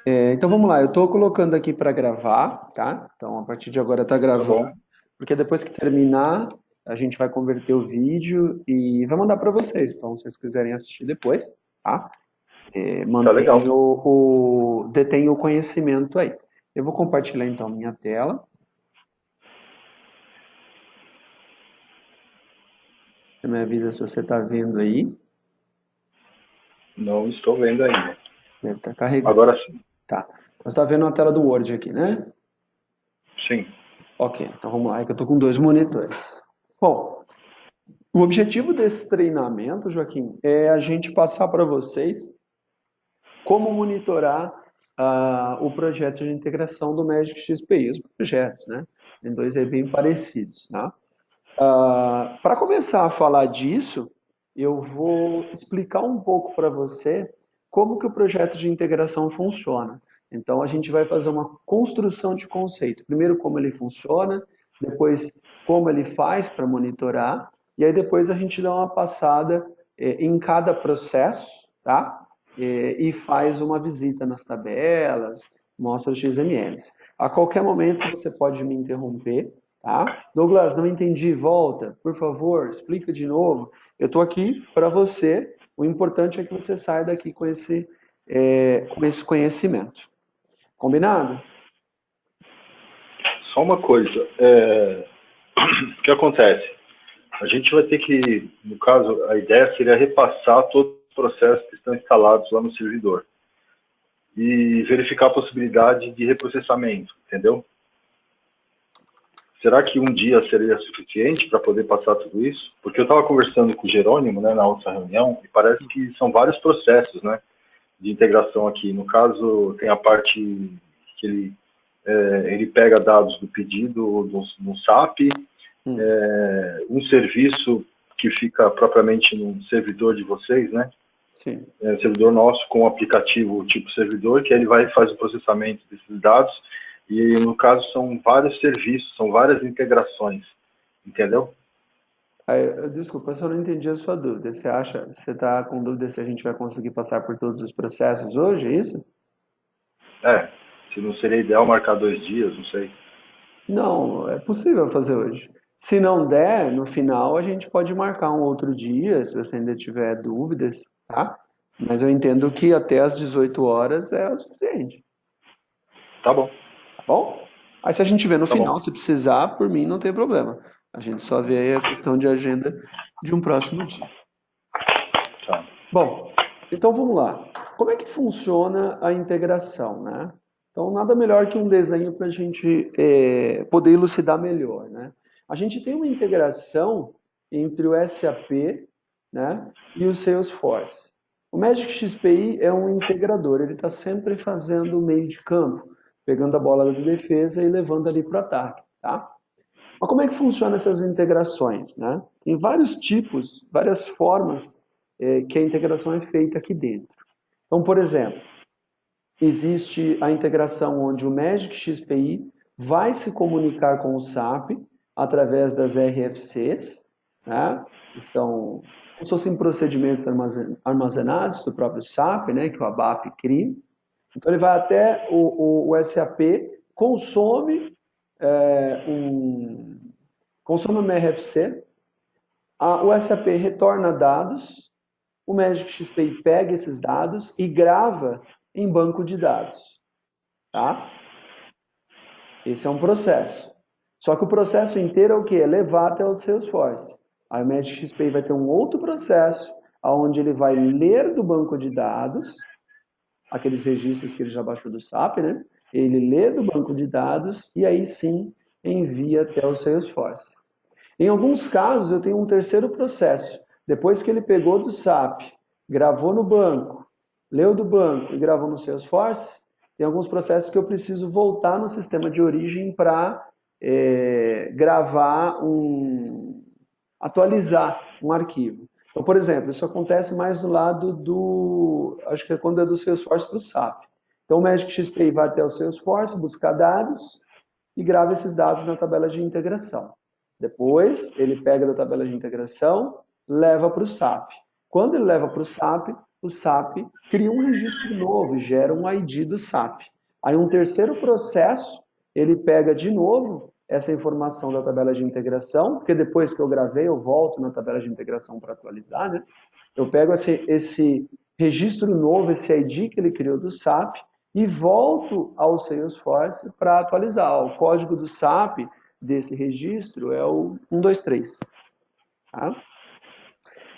Então vamos lá, eu estou colocando aqui para gravar, tá? Então a partir de agora está Tá gravando, bom, porque depois que terminar, a gente vai converter o vídeo e vai mandar para vocês. Então, se vocês quiserem assistir depois, tá? tá legal. Detém o conhecimento aí. Eu vou compartilhar então minha tela. Você me avisa se você está vendo aí. Não estou vendo ainda. Deve estar carregando. Agora sim. Tá. Você está vendo a tela do Word aqui, né? Sim. Ok, então vamos lá, é que eu estou com dois monitores. Bom, o objetivo desse treinamento, Joaquim, é a gente passar para vocês como monitorar o projeto de integração do Magic XPI, os projetos, né? Tem dois aí bem parecidos, tá? Para começar a falar disso, eu vou explicar um pouco para você como que o projeto de integração funciona. Então, a gente vai fazer uma construção de conceito. Primeiro, como ele funciona, depois, como ele faz para monitorar, e aí depois a gente dá uma passada em cada processo, tá? E faz uma visita nas tabelas, mostra os XMLs. A qualquer momento você pode me interromper, tá? Douglas, não entendi, volta, por favor, explica de novo. Eu estou aqui para você, o importante é que você saia daqui com esse conhecimento. Combinado? Só uma coisa. O que acontece? A gente vai ter que, no caso, a ideia seria repassar todos os processos que estão instalados lá no servidor e verificar a possibilidade de reprocessamento, entendeu? Será que um dia seria suficiente para poder passar tudo isso? Porque eu estava conversando com o Jerônimo, né, na outra reunião, e parece que são vários processos, né, de integração aqui. No caso, tem a parte que ele pega dados do pedido no SAP, Hum, um serviço que fica propriamente no servidor de vocês, né? sim. Servidor nosso com um aplicativo tipo servidor, que ele vai e faz o processamento desses dados. E no caso são vários serviços, são várias integrações, entendeu? Desculpa, eu só não entendi a sua dúvida. Você está com dúvida se a gente vai conseguir passar por todos os processos hoje, é isso? É, se não seria ideal marcar 2 dias, não sei. Não, é possível fazer hoje. Se não der, no final a gente pode marcar um outro dia, se você ainda tiver dúvidas, tá? Mas eu entendo que até às 18 horas é o suficiente, Tá bom, tá bom? Aí se a gente vê no tá bom. final, se precisar, por mim não tem problema. A gente só vê aí a questão de agenda de um próximo dia. Tá. Bom, então vamos lá. Como é que funciona a integração, né? Então, nada melhor que um desenho para a gente poder elucidar melhor, né? A gente tem uma integração entre o SAP, né, e o Salesforce. O Magic XPI é um integrador, ele está sempre fazendo o meio de campo, pegando a bola da defesa e levando ali para o ataque, tá? Mas como é que funcionam essas integrações, né? Tem vários tipos, várias formas que a integração é feita aqui dentro. Então, por exemplo, existe a integração onde o Magic XPI vai se comunicar com o SAP através das RFCs, né? Que são como se fossem procedimentos armazenados do próprio SAP, né? Que o ABAP cria. Então ele vai até o SAP, é, um, consome uma RFC, o SAP retorna dados, o Magic XPI pega esses dados e grava em banco de dados, tá? Esse é um processo. Só que o processo inteiro é o quê? É levar até o Salesforce. Aí o Magic XPI vai ter um outro processo, onde ele vai ler do banco de dados, aqueles registros que ele já baixou do SAP, né? Ele lê do banco de dados e aí sim envia até o Salesforce. Em alguns casos, eu tenho um terceiro processo. Depois que ele pegou do SAP, gravou no banco, leu do banco e gravou no Salesforce, tem alguns processos que eu preciso voltar no sistema de origem para gravar atualizar um arquivo. Então, por exemplo, isso acontece mais do lado acho que é quando é do Salesforce para o SAP. Então, o Magic XPI vai até o Salesforce, buscar dados e grava esses dados na tabela de integração. Depois, ele pega da tabela de integração, leva para o SAP. Quando ele leva para o SAP, o SAP cria um registro novo, gera um ID do SAP. Aí um terceiro processo, ele pega de novo essa informação da tabela de integração, porque depois que eu gravei, eu volto na tabela de integração para atualizar, né? Eu pego esse registro novo, esse ID que ele criou do SAP, e volto ao Salesforce para atualizar. O código do SAP desse registro é o 123. Tá?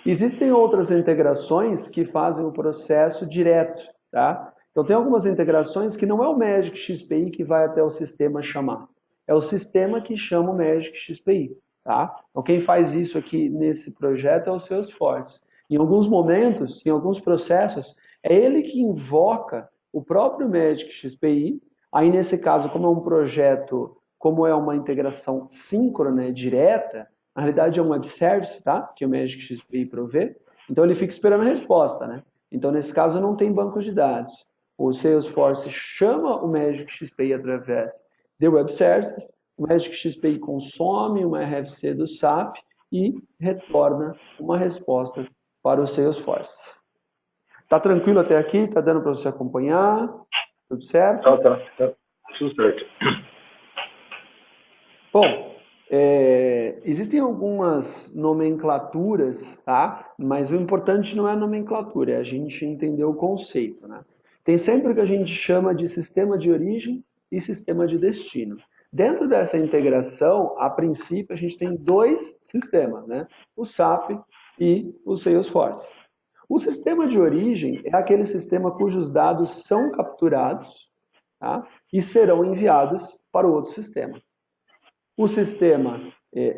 Existem outras integrações que fazem o processo direto. Tá? Então, tem algumas integrações que não é o Magic XPI que vai até o sistema chamar. É o sistema que chama o Magic XPI. Tá? Então, quem faz isso aqui nesse projeto é o Salesforce. Em alguns momentos, em alguns processos, é ele que invoca o próprio Magic XPI. Aí, nesse caso, como é um projeto, como é uma integração síncrona, direta, na realidade é um web service, tá? Que o Magic XPI provê. Então, ele fica esperando a resposta, né? Então, nesse caso, não tem banco de dados. O Salesforce chama o Magic XPI através de web services, o Magic XPI consome uma RFC do SAP e retorna uma resposta para o Salesforce. Tá tranquilo até aqui? Tá dando para você acompanhar? Tudo certo? Tá. Tudo certo. Bom, existem algumas nomenclaturas, tá? Mas o importante não é a nomenclatura, é a gente entender o conceito, né? Tem sempre o que a gente chama de sistema de origem e sistema de destino. Dentro dessa integração, a princípio, a gente tem dois sistemas, né? O SAP e o Salesforce. O sistema de origem é aquele sistema cujos dados são capturados, tá? E serão enviados para o outro sistema. O sistema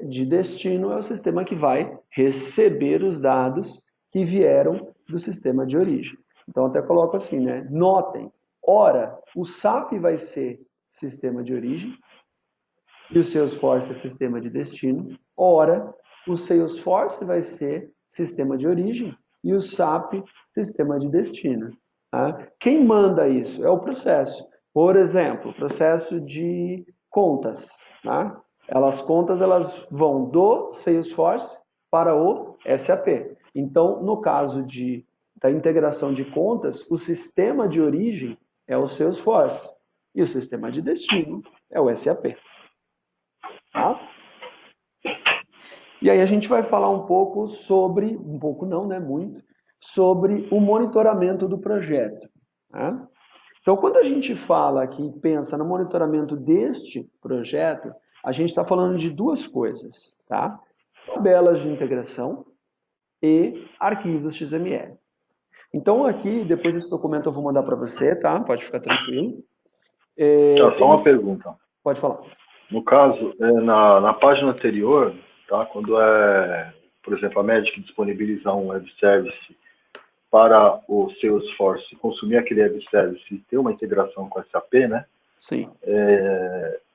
de destino é o sistema que vai receber os dados que vieram do sistema de origem. Então, até coloco assim, né? Notem, ora, o SAP vai ser sistema de origem e o Salesforce é sistema de destino. Ora, o Salesforce vai ser sistema de origem e o SAP sistema de destino. Tá? Quem manda isso? É o processo. Por exemplo, o processo de contas. Tá? Contas elas vão do Salesforce para o SAP. Então, no caso da integração de contas, o sistema de origem é o Salesforce e o sistema de destino é o SAP. Tá? E aí a gente vai falar um pouco sobre, um pouco não, né, muito, sobre o monitoramento do projeto. Tá? Então, quando a gente fala aqui, pensa no monitoramento deste projeto, a gente está falando de duas coisas, tá? Tabelas de integração e arquivos XML. Então, aqui, depois desse documento eu vou mandar para você, tá? Pode ficar tranquilo. Só uma pergunta. Pode falar. No caso, na página anterior, tá? Quando por exemplo, a Magic disponibilizar um web service para o Salesforce consumir aquele web service e ter uma integração com a SAP, né? Sim.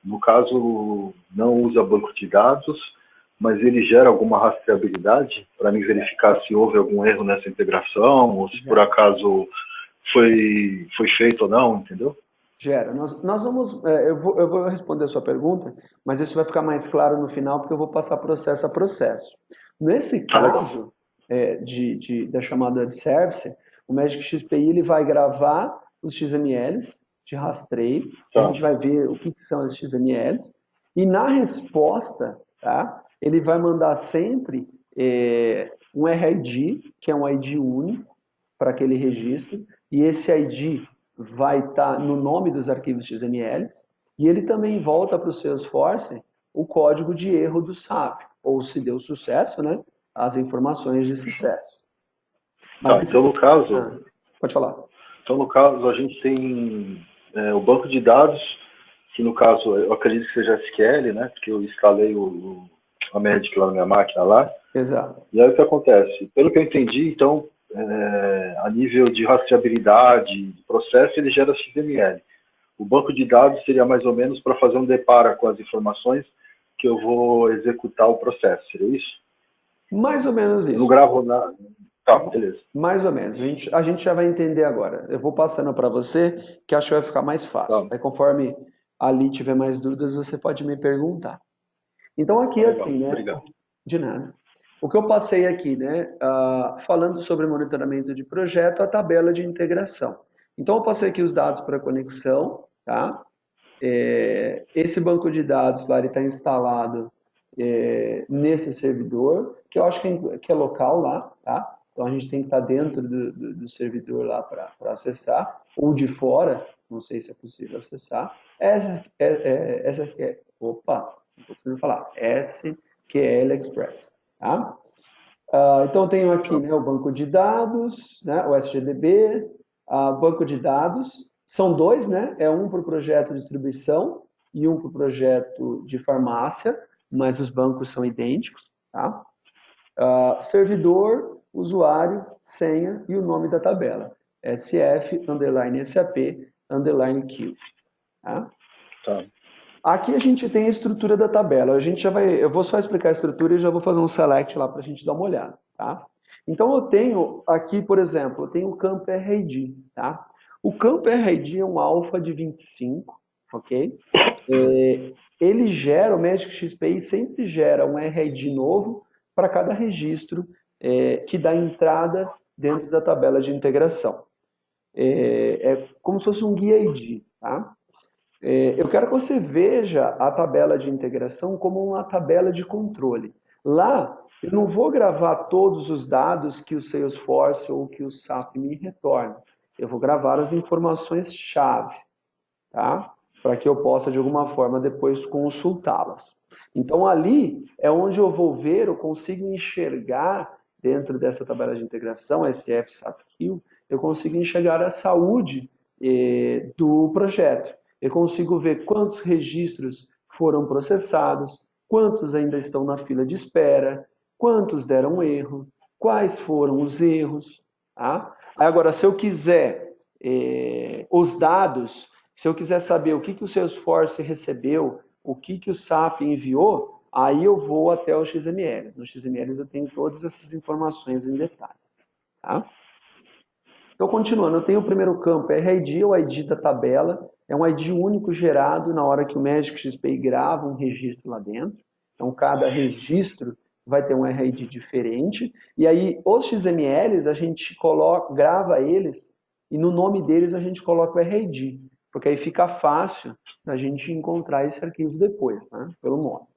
No caso, não usa banco de dados, mas ele gera alguma rastreabilidade para mim verificar se houve algum erro nessa integração ou se por acaso foi feito ou não, entendeu? Gera. Nós vamos. Eu vou responder a sua pergunta, mas isso vai ficar mais claro no final, porque eu vou passar processo a processo. Nesse caso da chamada web service, o Magic XPI ele vai gravar os XMLs de rastreio, a gente vai ver o que são esses XMLs, e na resposta, tá, ele vai mandar sempre um RID, que é um ID único para aquele registro, e esse ID vai estar no nome dos arquivos XML, e ele também volta para o Salesforce o código de erro do SAP, ou se deu sucesso, né, as informações de sucesso. Mas então, no caso... pode falar. Então, no caso, a gente tem o banco de dados, que no caso, eu acredito que seja SQL, né, porque eu instalei a Magic lá na minha máquina lá. Exato. E aí o que acontece? Pelo que eu entendi, então, a nível de rastreabilidade, de processo, ele gera XML. O banco de dados seria mais ou menos para fazer um depara com as informações que eu vou executar o processo, seria isso? Mais ou menos isso. Eu não gravo nada. Tá, beleza. Mais ou menos. A gente já vai entender agora. Eu vou passando para você, que acho que vai ficar mais fácil. Tá. Aí conforme ali tiver mais dúvidas, você pode me perguntar. Então aqui assim, né? Obrigado. De nada. O que eu passei aqui, né? Falando sobre monitoramento de projeto, a tabela de integração. Então, eu passei aqui os dados para conexão, tá? Esse banco de dados lá, ele está instalado nesse servidor, que eu acho que é local lá, tá? Então, a gente tem que estar dentro do servidor lá para acessar, ou de fora, não sei se é possível acessar. Essa aqui é, opa, não estou conseguindo falar, SQL Express, tá? Então, eu tenho aqui, né, o banco de dados, né, o SGDB, banco de dados, são dois, né? É um para o projeto de distribuição e um para o projeto de farmácia, mas os bancos são idênticos, tá? Servidor, usuário, senha e o nome da tabela. SF_SAP_Q. Tá? Tá. Aqui a gente tem a estrutura da tabela. Eu vou só explicar a estrutura e já vou fazer um select lá para a gente dar uma olhada, tá? Então eu tenho aqui, por exemplo, eu tenho o campo RID, tá? O campo RID é um alfa de 25, ok? Ele gera, o Magic XPI sempre gera um RID novo para cada registro que dá entrada dentro da tabela de integração. É como se fosse um guia ID, tá? Eu quero que você veja a tabela de integração como uma tabela de controle. Lá, eu não vou gravar todos os dados que o Salesforce ou que o SAP me retorna. Eu vou gravar as informações-chave, tá? Para que eu possa, de alguma forma, depois consultá-las. Então, ali é onde eu vou ver, eu consigo enxergar, dentro dessa tabela de integração, SF, SAP, Q, eu consigo enxergar a saúde do projeto. Eu consigo ver quantos registros foram processados, quantos ainda estão na fila de espera, quantos deram erro, quais foram os erros. Tá? Agora, se eu quiser os dados, se eu quiser saber o que o Salesforce recebeu, o que o SAP enviou, aí eu vou até o XML. No XML eu tenho todas essas informações em detalhes. Tá? Então, continuando, eu tenho o primeiro campo, RID, o ID da tabela, é um ID único gerado na hora que o Magic XPI grava um registro lá dentro. Então, cada registro vai ter um RID diferente. E aí, os XMLs, a gente grava eles e no nome deles a gente coloca o RID, porque aí fica fácil da gente encontrar esse arquivo depois, né, pelo nome.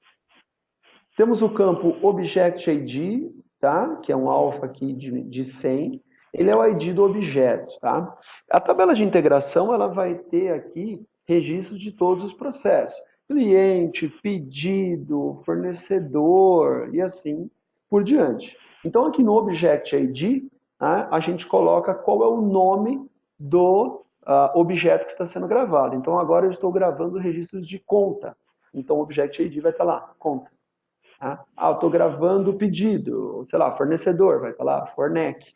Temos o campo Object ID, tá? Que é um alfa aqui de 100. Ele é o ID do objeto, tá? A tabela de integração, ela vai ter aqui registros de todos os processos. Cliente, pedido, fornecedor e assim por diante. Então, aqui no Object ID, tá? A gente coloca qual é o nome do objeto que está sendo gravado. Então, agora eu estou gravando registros de conta. Então, o Object ID vai estar lá, conta. Eu estou gravando o pedido, sei lá, fornecedor, vai falar Fornec,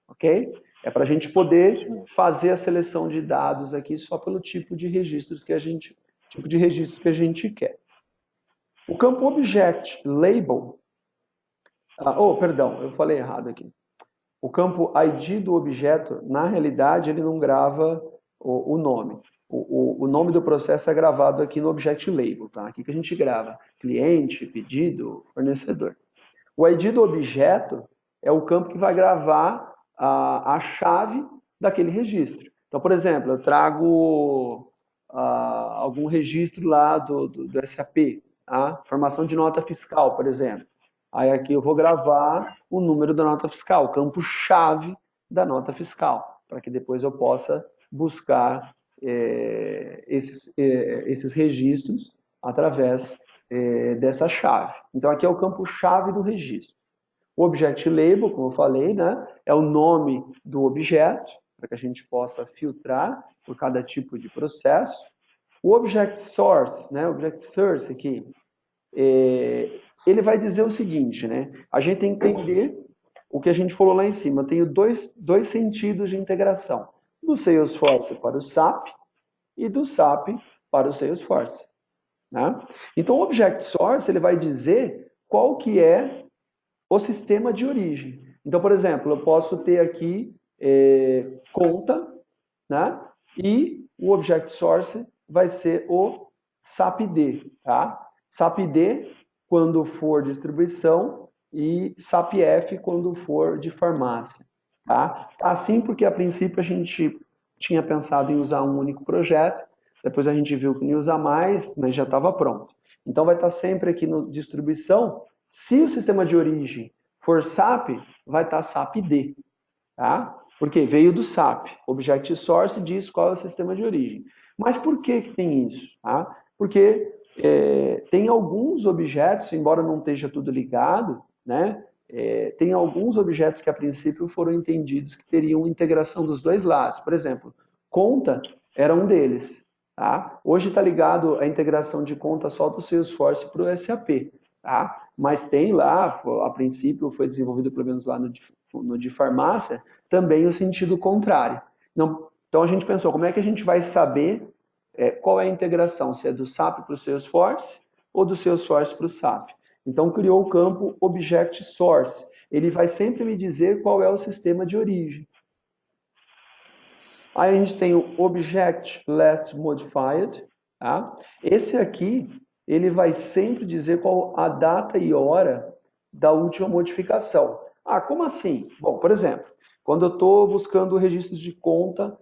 ok? É para a gente poder fazer a seleção de dados aqui só pelo tipo de registros que a gente quer. O campo Object Label, perdão, eu falei errado aqui. O campo ID do objeto, na realidade, ele não grava o nome. O nome do processo é gravado aqui no Object Label, tá? Aqui que a gente grava cliente, pedido, fornecedor. O ID do objeto é o campo que vai gravar a chave daquele registro. Então, por exemplo, eu trago algum registro lá do SAP, tá? Formação de nota fiscal, por exemplo. Aí aqui eu vou gravar o número da nota fiscal, o campo-chave da nota fiscal, para que depois eu possa buscar esses registros através dessa chave. Então aqui é o campo-chave do registro. O Object Label, como eu falei, né, é o nome do objeto, para que a gente possa filtrar por cada tipo de processo. O Object Source, né, Object Source aqui, ele vai dizer o seguinte, né? A gente tem que entender o que a gente falou lá em cima. Eu tenho dois sentidos de integração. Do Salesforce para o SAP e do SAP para o Salesforce. Né? Então, o Object Source ele vai dizer qual que é o sistema de origem. Então, por exemplo, eu posso ter aqui conta, né? E o Object Source vai ser o SAPD, tá? SAPD, quando for distribuição, e SAP-F quando for de farmácia. Tá? Assim porque a princípio a gente tinha pensado em usar um único projeto, depois a gente viu que não ia usar mais, mas já estava pronto. Então vai estar sempre aqui no distribuição. Se o sistema de origem for SAP, vai estar SAP-D. Tá? Porque veio do SAP. Object Source diz qual é o sistema de origem. Mas por que tem isso? Tá? Porque tem alguns objetos, embora não esteja tudo ligado, né? Tem alguns objetos que a princípio foram entendidos que teriam integração dos dois lados. Por exemplo, conta era um deles. Tá? Hoje está ligado a integração de conta só do Salesforce para o SAP. Tá? Mas tem lá, a princípio foi desenvolvido pelo menos lá no de farmácia, também o sentido contrário. Então a gente pensou, como é que a gente vai saber qual é a integração, se é do SAP para o Salesforce ou do Salesforce para o SAP. Então criou o campo Object Source. Ele vai sempre me dizer qual é o sistema de origem. Aí a gente tem o Object Last Modified. Tá? Esse aqui, ele vai sempre dizer qual a data e hora da última modificação. Ah, como assim? Bom, por exemplo, quando eu estou buscando registros de conta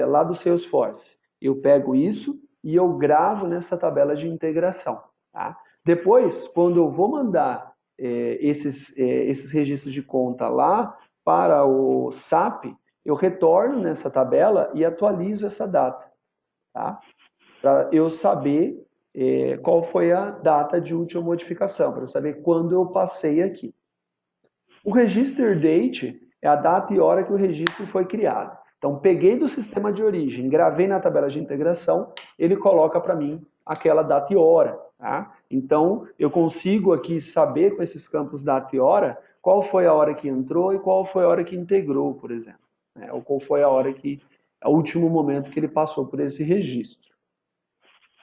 lá do Salesforce, eu pego isso e eu gravo nessa tabela de integração. Tá? Depois, quando eu vou mandar esses registros de conta lá para o SAP, eu retorno nessa tabela e atualizo essa data. Tá? Para eu saber qual foi a data de última modificação, para eu saber quando eu passei aqui. O register date é a data e hora que o registro foi criado. Então, peguei do sistema de origem, gravei na tabela de integração, ele coloca para mim aquela data e hora. Tá? Então, eu consigo aqui saber com esses campos data e hora qual foi a hora que entrou e qual foi a hora que integrou, por exemplo. Ou qual foi a hora que, o último momento que ele passou por esse registro.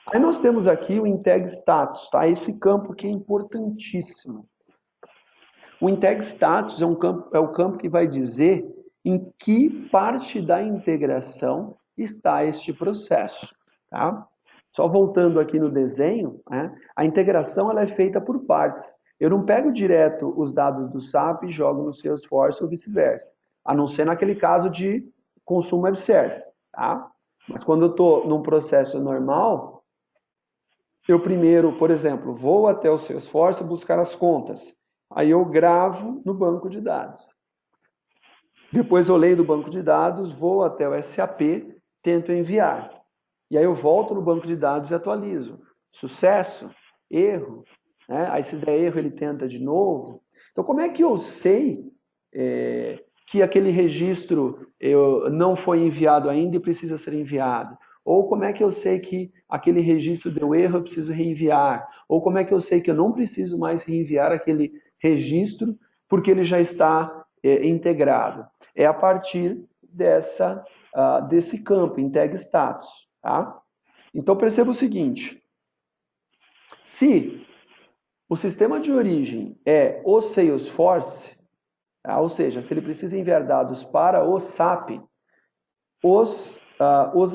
Aí nós temos aqui o integ status, tá? Esse campo que é importantíssimo. O integ status é o campo que vai dizer em que parte da integração está este processo. Tá? Só voltando aqui no desenho, né, a integração ela é feita por partes. Eu não pego direto os dados do SAP e jogo no Salesforce ou vice-versa, a não ser naquele caso de consumo web service. Tá? Mas quando eu estou num processo normal, eu primeiro, por exemplo, vou até o Salesforce buscar as contas. Aí eu gravo no banco de dados. Depois eu leio do banco de dados, vou até o SAP, tento enviar. E aí eu volto no banco de dados e atualizo. Sucesso, erro, né? Aí se der erro ele tenta de novo. Então como é que eu sei que aquele registro não foi enviado ainda e precisa ser enviado? Ou como é que eu sei que aquele registro deu erro, eu preciso reenviar? Ou como é que eu sei que eu não preciso mais reenviar aquele registro porque ele já está integrado? É a partir desse campo, integ status. Tá? Então perceba o seguinte, se o sistema de origem é o Salesforce, tá? Ou seja, se ele precisa enviar dados para o SAP, os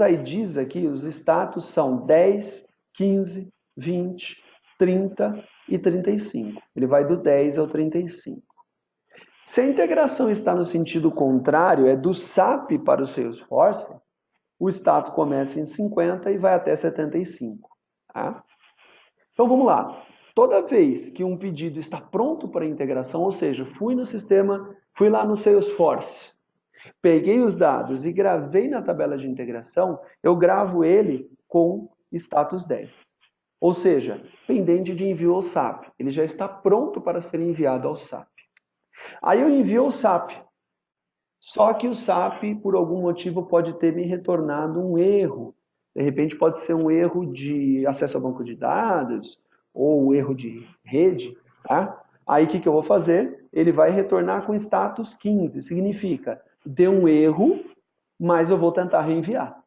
IDs aqui, os status são 10, 15, 20, 30 e 35. Ele vai do 10 ao 35. Se a integração está no sentido contrário, é do SAP para o Salesforce, o status começa em 50 e vai até 75. Tá? Então vamos lá. Toda vez que um pedido está pronto para integração, ou seja, fui lá no Salesforce, peguei os dados e gravei na tabela de integração, eu gravo ele com status 10. Ou seja, pendente de envio ao SAP. Ele já está pronto para ser enviado ao SAP. Aí eu envio ao SAP. Só que o SAP, por algum motivo, pode ter me retornado um erro. De repente pode ser um erro de acesso ao banco de dados, ou um erro de rede. Tá? Aí o que eu vou fazer? Ele vai retornar com status 15. Significa, deu um erro, mas eu vou tentar reenviar.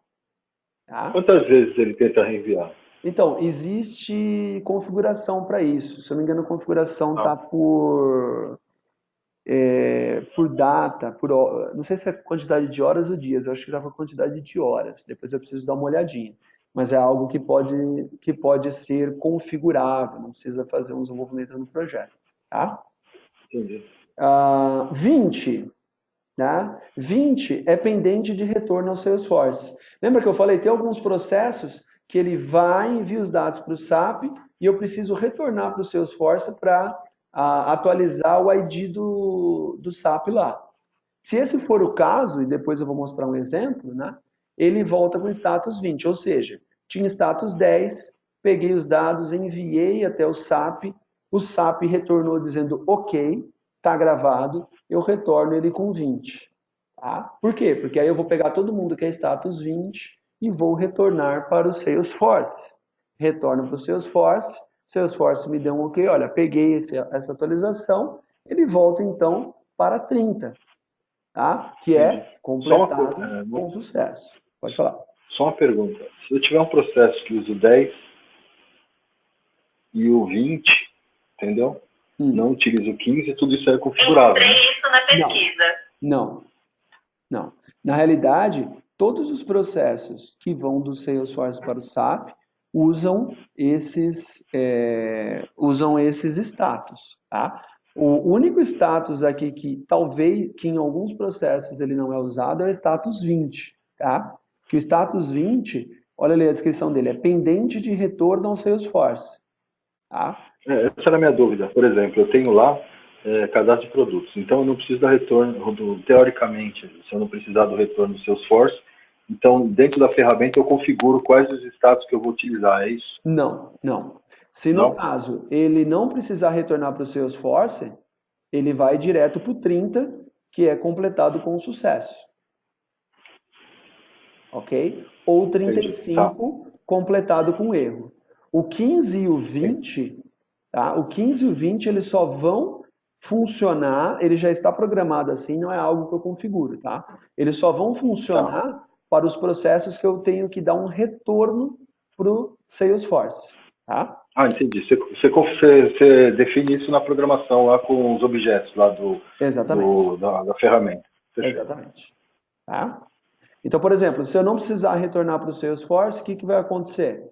Tá? Quantas vezes ele tenta reenviar? Então, existe configuração para isso. Se eu não me engano, a configuração está por data, não sei se é quantidade de horas ou dias, eu acho que já foi quantidade de horas, depois eu preciso dar uma olhadinha. Mas é algo que pode ser configurável, não precisa fazer um desenvolvimento no projeto. Tá? Entendi. 20, né? 20 é pendente de retorno ao Salesforce. Lembra que eu falei, tem alguns processos que ele vai e envia os dados para o SAP e eu preciso retornar para o Salesforce para atualizar o ID do SAP lá. Se esse for o caso, e depois eu vou mostrar um exemplo, né? Ele volta com status 20, ou seja, tinha status 10, peguei os dados, enviei até o SAP retornou dizendo ok, está gravado, eu retorno ele com 20. Tá? Por quê? Porque aí eu vou pegar todo mundo que é status 20 e vou retornar para o Salesforce. Retorno para o Salesforce me deu um ok, olha, peguei essa atualização, ele volta então para 30, tá? Que Entendi. é Só uma, completado com sucesso. Pode falar. só uma pergunta. Se eu tiver um processo que usa o 10 e o 20, entendeu? Não utilizo o 15, tudo isso é configurável. Eu mostrei isso na pesquisa. Não, não. Na realidade, todos os processos que vão do Salesforce para o SAP usam esses status, tá? O único status aqui que talvez, que em alguns processos ele não é usado, é o status 20, tá? Que o status 20, olha ali a descrição dele, é pendente de retorno ao Salesforce, tá? Essa era a minha dúvida. Por exemplo, eu tenho lá cadastro de produtos. Então, eu não preciso dar retorno, teoricamente, se eu não precisar do retorno do Salesforce, então, dentro da ferramenta, eu configuro quais os status que eu vou utilizar, é isso? Não, não. Se no Não? caso ele não precisar retornar para o Salesforce, ele vai direto para o 30, que é completado com sucesso. Ok? Ou 35, completado com erro. O 15 e o 20, tá? O 15 e o 20, eles só vão funcionar, ele já está programado assim, não é algo que eu configuro, tá? Eles só vão funcionar para os processos que eu tenho que dar um retorno para o Salesforce, tá? Ah, entendi. Você define isso na programação lá com os objetos lá Exatamente. da ferramenta. Perfeito. Exatamente. Tá? Então, por exemplo, se eu não precisar retornar para o Salesforce, o que vai acontecer?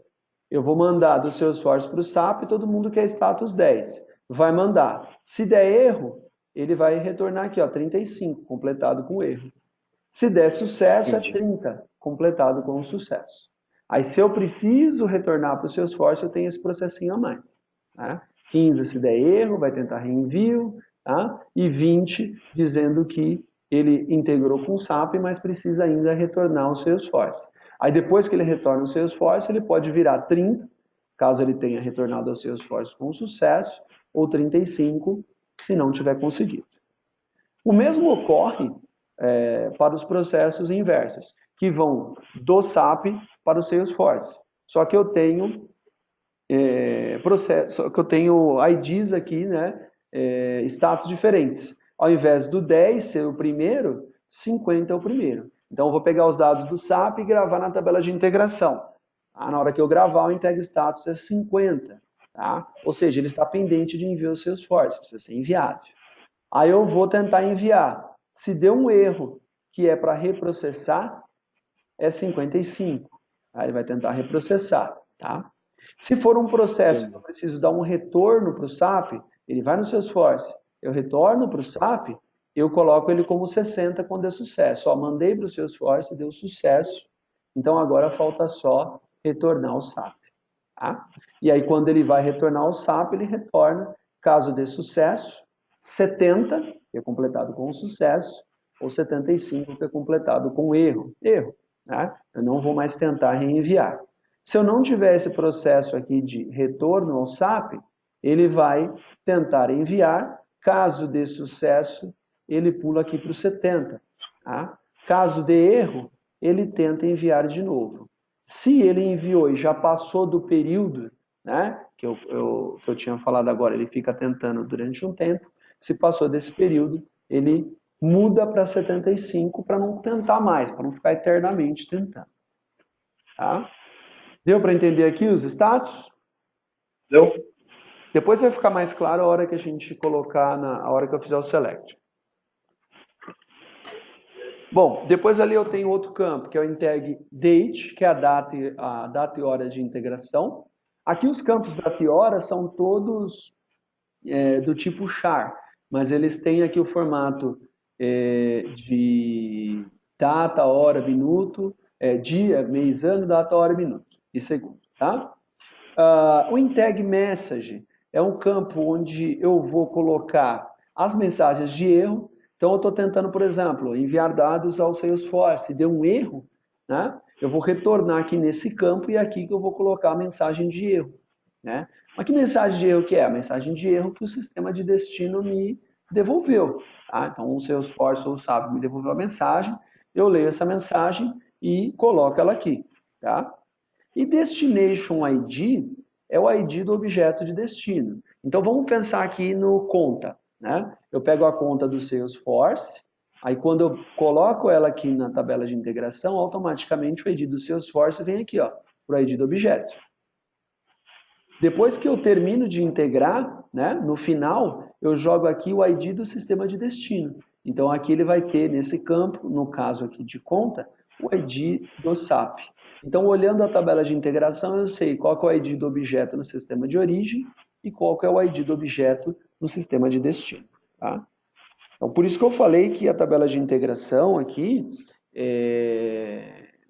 Eu vou mandar do Salesforce para o SAP e todo mundo quer status 10. Vai mandar. Se der erro, ele vai retornar aqui, ó, 35, completado com erro. Se der sucesso, Entendi. é 30, completado com sucesso. Aí, se eu preciso retornar para o Salesforce, eu tenho esse processinho a mais. Tá? 15, se der erro, vai tentar reenvio. Tá? E 20, dizendo que ele integrou com o SAP, mas precisa ainda retornar ao Salesforce. Aí, depois que ele retorna ao Salesforce, ele pode virar 30, caso ele tenha retornado ao Salesforce com sucesso, ou 35, se não tiver conseguido. O mesmo ocorre para os processos inversos, que vão do SAP para o Salesforce. Só que eu tenho IDs aqui, né, status diferentes. Ao invés do 10 ser o primeiro, 50 é o primeiro. Então, eu vou pegar os dados do SAP e gravar na tabela de integração. Na hora que eu gravar, o Integ Status é 50. Tá? Ou seja, ele está pendente de envio ao Salesforce, precisa ser enviado. Aí eu vou tentar enviar. Se deu um erro que é para reprocessar, é 55. Aí ele vai tentar reprocessar. Tá? Se for um processo que eu preciso dar um retorno para o SAP, ele vai no Salesforce, eu retorno para o SAP, eu coloco ele como 60 quando é sucesso. Ó, mandei para o Salesforce, deu sucesso, então agora falta só retornar ao SAP. Tá? E aí quando ele vai retornar ao SAP, ele retorna, caso dê sucesso, 70, que é completado com sucesso, ou 75, que é completado com erro. Erro. Né? Eu não vou mais tentar reenviar. Se eu não tiver esse processo aqui de retorno ao SAP, ele vai tentar enviar. Caso dê sucesso, ele pula aqui para o 70. Tá? Caso dê erro, ele tenta enviar de novo. Se ele enviou e já passou do período, né, que eu tinha falado agora, ele fica tentando durante um tempo. Se passou desse período, ele muda para 75 para não tentar mais, para não ficar eternamente tentando. Tá? Deu para entender aqui os status? Deu? Depois vai ficar mais claro a hora que a gente colocar, a hora que eu fizer o select. Bom, depois ali eu tenho outro campo, que é o integ date, que é a data e hora de integração. Aqui os campos data e hora são todos do tipo char. mas eles têm aqui o formato de data, hora, minuto, dia, mês, ano, data, hora, minuto e segundo, tá? O integ message é um campo onde eu vou colocar as mensagens de erro. Então, eu estou tentando, por exemplo, enviar dados ao Salesforce, deu um erro, né? Eu vou retornar aqui nesse campo e aqui que eu vou colocar a mensagem de erro, né? Mas que mensagem de erro que é? A mensagem de erro que o sistema de destino me devolveu, tá? Então, o Salesforce ou o SAP me devolveu a mensagem, eu leio essa mensagem e coloco ela aqui, tá? E Destination ID é o ID do objeto de destino. Então vamos pensar aqui no conta, né? Eu pego a conta do Salesforce, aí quando eu coloco ela aqui na tabela de integração, automaticamente o ID do Salesforce vem aqui, ó, para o ID do objeto. Depois que eu termino de integrar, né, no final, eu jogo aqui o ID do sistema de destino. Então aqui ele vai ter nesse campo, no caso aqui de conta, o ID do SAP. Então, olhando a tabela de integração, eu sei qual que é o ID do objeto no sistema de origem e qual que é o ID do objeto no sistema de destino. Tá? Então, por isso que eu falei que a tabela de integração aqui,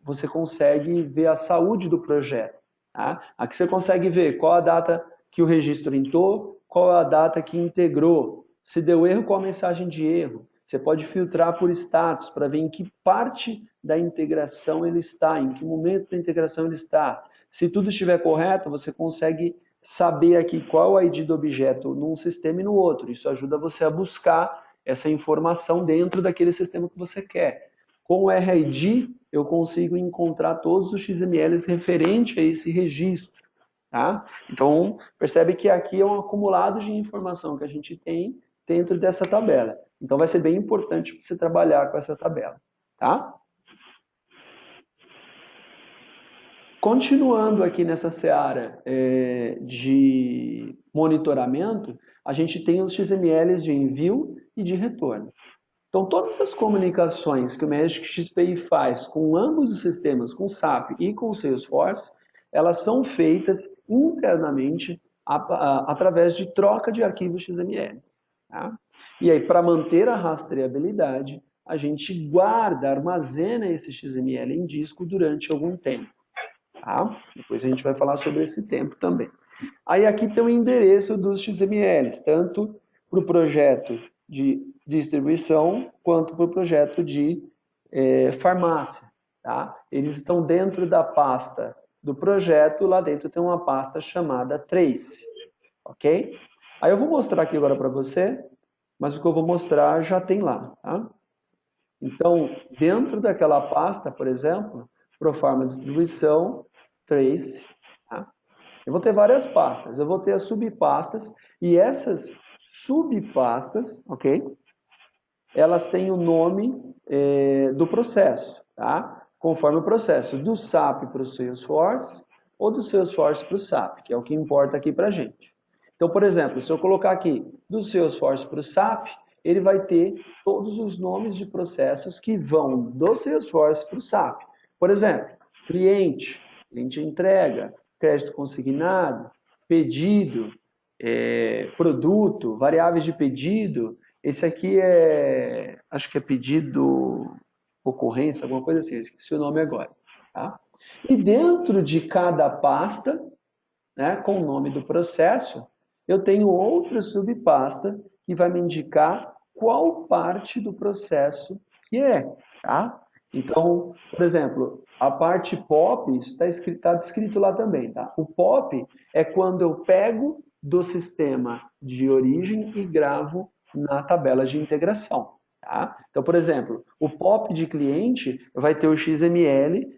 você consegue ver a saúde do projeto. Tá? Aqui você consegue ver qual a data que o registro entrou, qual a data que integrou, se deu erro, qual a mensagem de erro. Você pode filtrar por status para ver em que parte da integração ele está, em que momento da integração ele está. Se tudo estiver correto, você consegue saber aqui qual é o ID do objeto num sistema e no outro. Isso ajuda você a buscar essa informação dentro daquele sistema que você quer. Com o RID, eu consigo encontrar todos os XMLs referentes a esse registro. Tá? Então, percebe que aqui é um acumulado de informação que a gente tem dentro dessa tabela. Então, vai ser bem importante você trabalhar com essa tabela. Tá? Continuando aqui nessa seara de monitoramento, a gente tem os XMLs de envio e de retorno. Então, todas as comunicações que o Magic XPI faz com ambos os sistemas, com o SAP e com o Salesforce, elas são feitas internamente através de troca de arquivos XML. Tá? E aí, para manter a rastreabilidade, a gente guarda, armazena esse XML em disco durante algum tempo. Tá? Depois a gente vai falar sobre esse tempo também. Aí aqui tem o endereço dos XMLs, tanto para o projeto de distribuição quanto para o projeto de farmácia. Tá? Eles estão dentro da pasta do projeto, lá dentro tem uma pasta chamada Trace. Ok? Aí eu vou mostrar aqui agora para você, mas o que eu vou mostrar já tem lá. Tá? Então, dentro daquela pasta, por exemplo, Proforma Distribuição, Trace, tá? Eu vou ter várias pastas, eu vou ter as subpastas, e essas subpastas, ok? Elas têm o nome do processo, tá? Conforme o processo, do SAP para o Salesforce, ou do Salesforce para o SAP, que é o que importa aqui para a gente. Então, por exemplo, se eu colocar aqui do Salesforce para o SAP, ele vai ter todos os nomes de processos que vão do Salesforce para o SAP. Por exemplo, cliente entrega, crédito consignado, pedido, produto, variáveis de pedido. Esse aqui acho que é pedido, ocorrência, alguma coisa assim, eu esqueci o nome agora. Tá? E dentro de cada pasta, né, com o nome do processo, eu tenho outra subpasta que vai me indicar qual parte do processo que é. Tá? Então, por exemplo, a parte POP, isso está descrito lá também. Tá? O POP é quando eu pego do sistema de origem e gravo na tabela de integração. Tá? Então, por exemplo, o POP de cliente vai ter o XML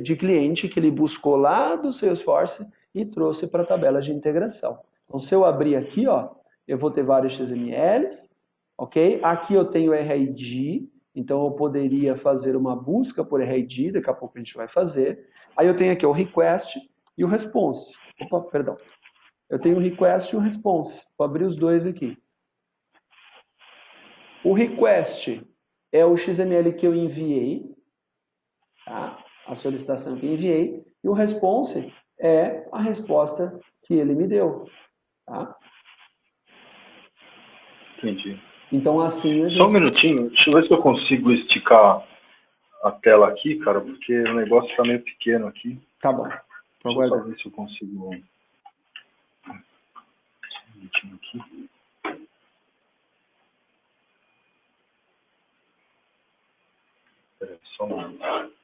de cliente que ele buscou lá do Salesforce e trouxe para a tabela de integração. Então, se eu abrir aqui, ó, eu vou ter vários XMLs, ok? Aqui eu tenho RID, então eu poderia fazer uma busca por RID, daqui a pouco a gente vai fazer. Aí eu tenho aqui o request e o response. Opa, perdão. Eu tenho o request e o response. Vou abrir os dois aqui. O request é o XML que eu enviei, tá? A solicitação que eu enviei, e o response é a resposta que ele me deu. Tá? Entendi. Então, assim, a Só um gente... minutinho, deixa eu ver se eu consigo esticar a tela aqui, cara, porque o negócio está meio pequeno aqui. Tá bom, vou Deixa eu só aguardar. ver se eu consigo. Um minutinho aqui. Peraí, só um minuto.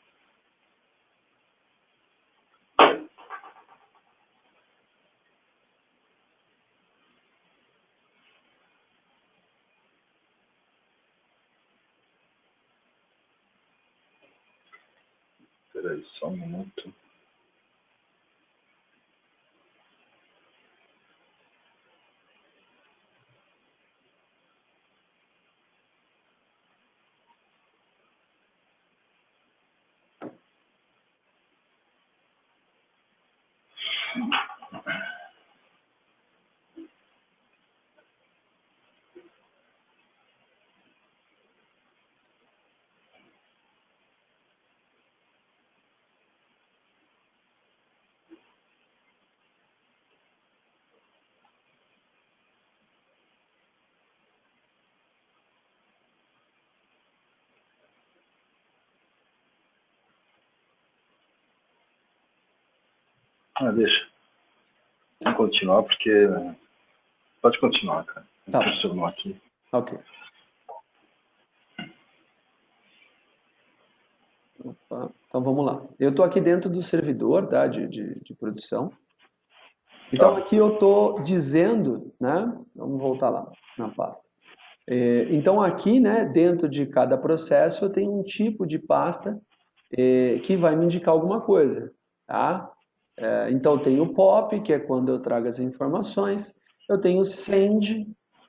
Peraí, só um minuto. Deixa. Vamos continuar, porque. Pode continuar, cara. Tá. Funcionou aqui. Ok. Opa. Então, vamos lá. Eu estou aqui dentro do servidor, tá, de produção. Então, aqui eu estou dizendo, né? Vamos voltar lá na pasta. Então, aqui, né, dentro de cada processo, eu tenho um tipo de pasta que vai me indicar alguma coisa, tá? Então, eu tenho o POP, que é quando eu trago as informações. Eu tenho o SEND,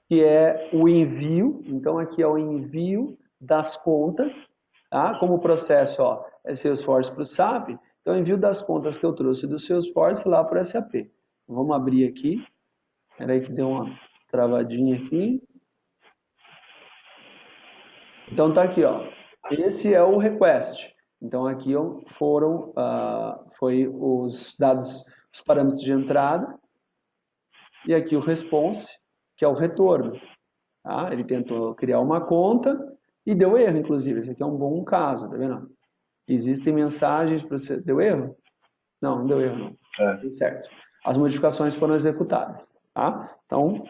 que é o envio. Então, aqui é o envio das contas, tá? Como o processo, ó, é Salesforce para o SAP, então, envio das contas que eu trouxe do Salesforce lá para o SAP. Vamos abrir aqui. Espera aí que deu uma travadinha aqui. Então tá aqui, ó. Esse é o request. Então aqui foi os dados, os parâmetros de entrada e aqui o response, que é o retorno. Tá? Ele tentou criar uma conta e deu erro, inclusive. Esse aqui é um bom caso, tá vendo? Existem mensagens para você. Deu erro? Não, não deu erro, não. Deu certo. As modificações foram executadas. Tá? Então,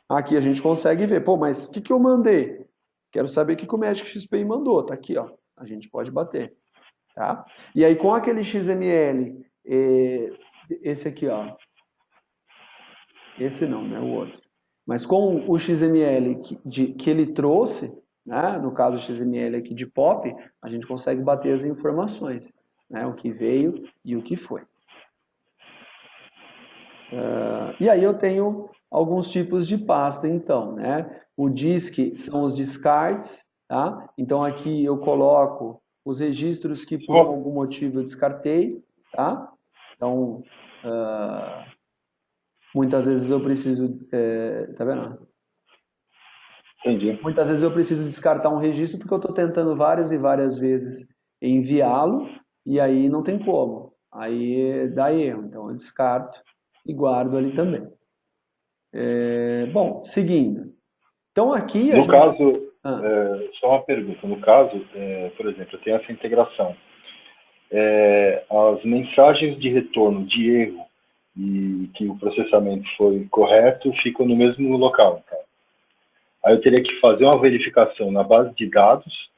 aqui a gente consegue ver. Pô, mas o que eu mandei? Quero saber o que o Magic XPI mandou. Tá aqui, ó. A gente pode bater. Tá? E aí, com aquele XML, esse aqui, ó. Esse não, né? O outro. Mas com o XML que ele trouxe, né? No caso o XML aqui de POP, a gente consegue bater as informações. Né? O que veio e o que foi. E aí eu tenho alguns tipos de pasta, então, né? O disk são os descartes, tá? Então aqui eu coloco os registros que por algum motivo eu descartei, tá? Então, muitas vezes eu preciso, tá vendo? Entendi. Muitas vezes eu preciso descartar um registro porque eu estou tentando várias e várias vezes enviá-lo e aí não tem como. Aí dá erro, então eu descarto e guardo ali também. Bom, seguindo. Então aqui a No gente... caso, só uma pergunta. No caso, por exemplo, eu tenho essa integração. As mensagens de retorno de erro e que o processamento foi correto ficam no mesmo local. Então. Aí eu teria que fazer uma verificação na base de dados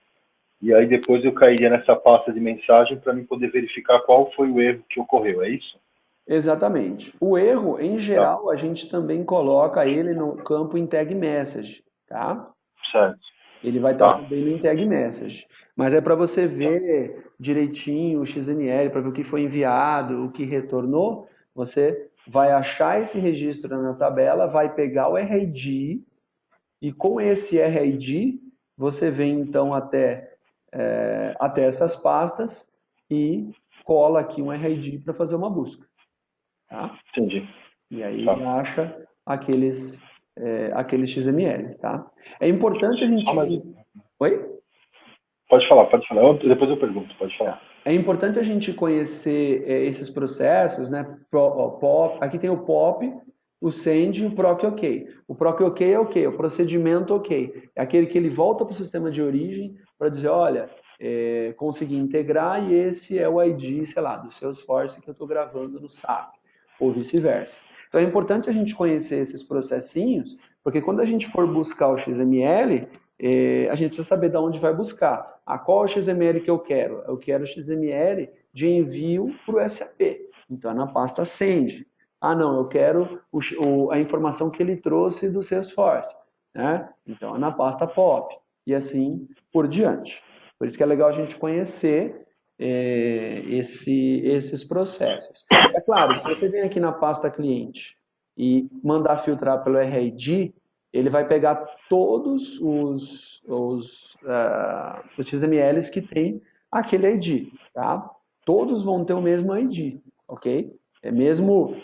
e aí depois eu cairia nessa pasta de mensagem para mim poder verificar qual foi o erro que ocorreu. É isso? Exatamente. O erro, em Tá. geral, a gente também coloca ele no campo em tag message, tá? Certo. Ele vai estar também no em tag message. Mas é para você ver direitinho o XML, para ver o que foi enviado, o que retornou, você vai achar esse registro na tabela, vai pegar o RID e com esse RID você vem então até essas pastas e cola aqui um RID para fazer uma busca. Tá? Entendi. E aí ele acha aqueles XMLs, tá? É importante a gente... Oi? Pode falar, pode falar. Depois eu pergunto, pode falar. É importante a gente conhecer esses processos, né? POP, aqui tem o POP, o send e o proc ok. O proc ok é o quê? O procedimento ok. É aquele que ele volta para o sistema de origem para dizer, olha, consegui integrar e esse é o ID, sei lá, do Salesforce que eu estou gravando no SAP, ou vice-versa. Então é importante a gente conhecer esses processinhos, porque quando a gente for buscar o XML, a gente precisa saber de onde vai buscar. Qual é o XML que eu quero? Eu quero o XML de envio para o SAP. Então é na pasta send. Não, eu quero a informação que ele trouxe do Salesforce, né? Então é na pasta pop. E assim por diante. Por isso que é legal a gente conhecer esses processos. É claro, se você vem aqui na pasta cliente e mandar filtrar pelo RID, ele vai pegar todos os XMLs que tem aquele ID, tá? Todos vão ter o mesmo ID, ok? É mesmo,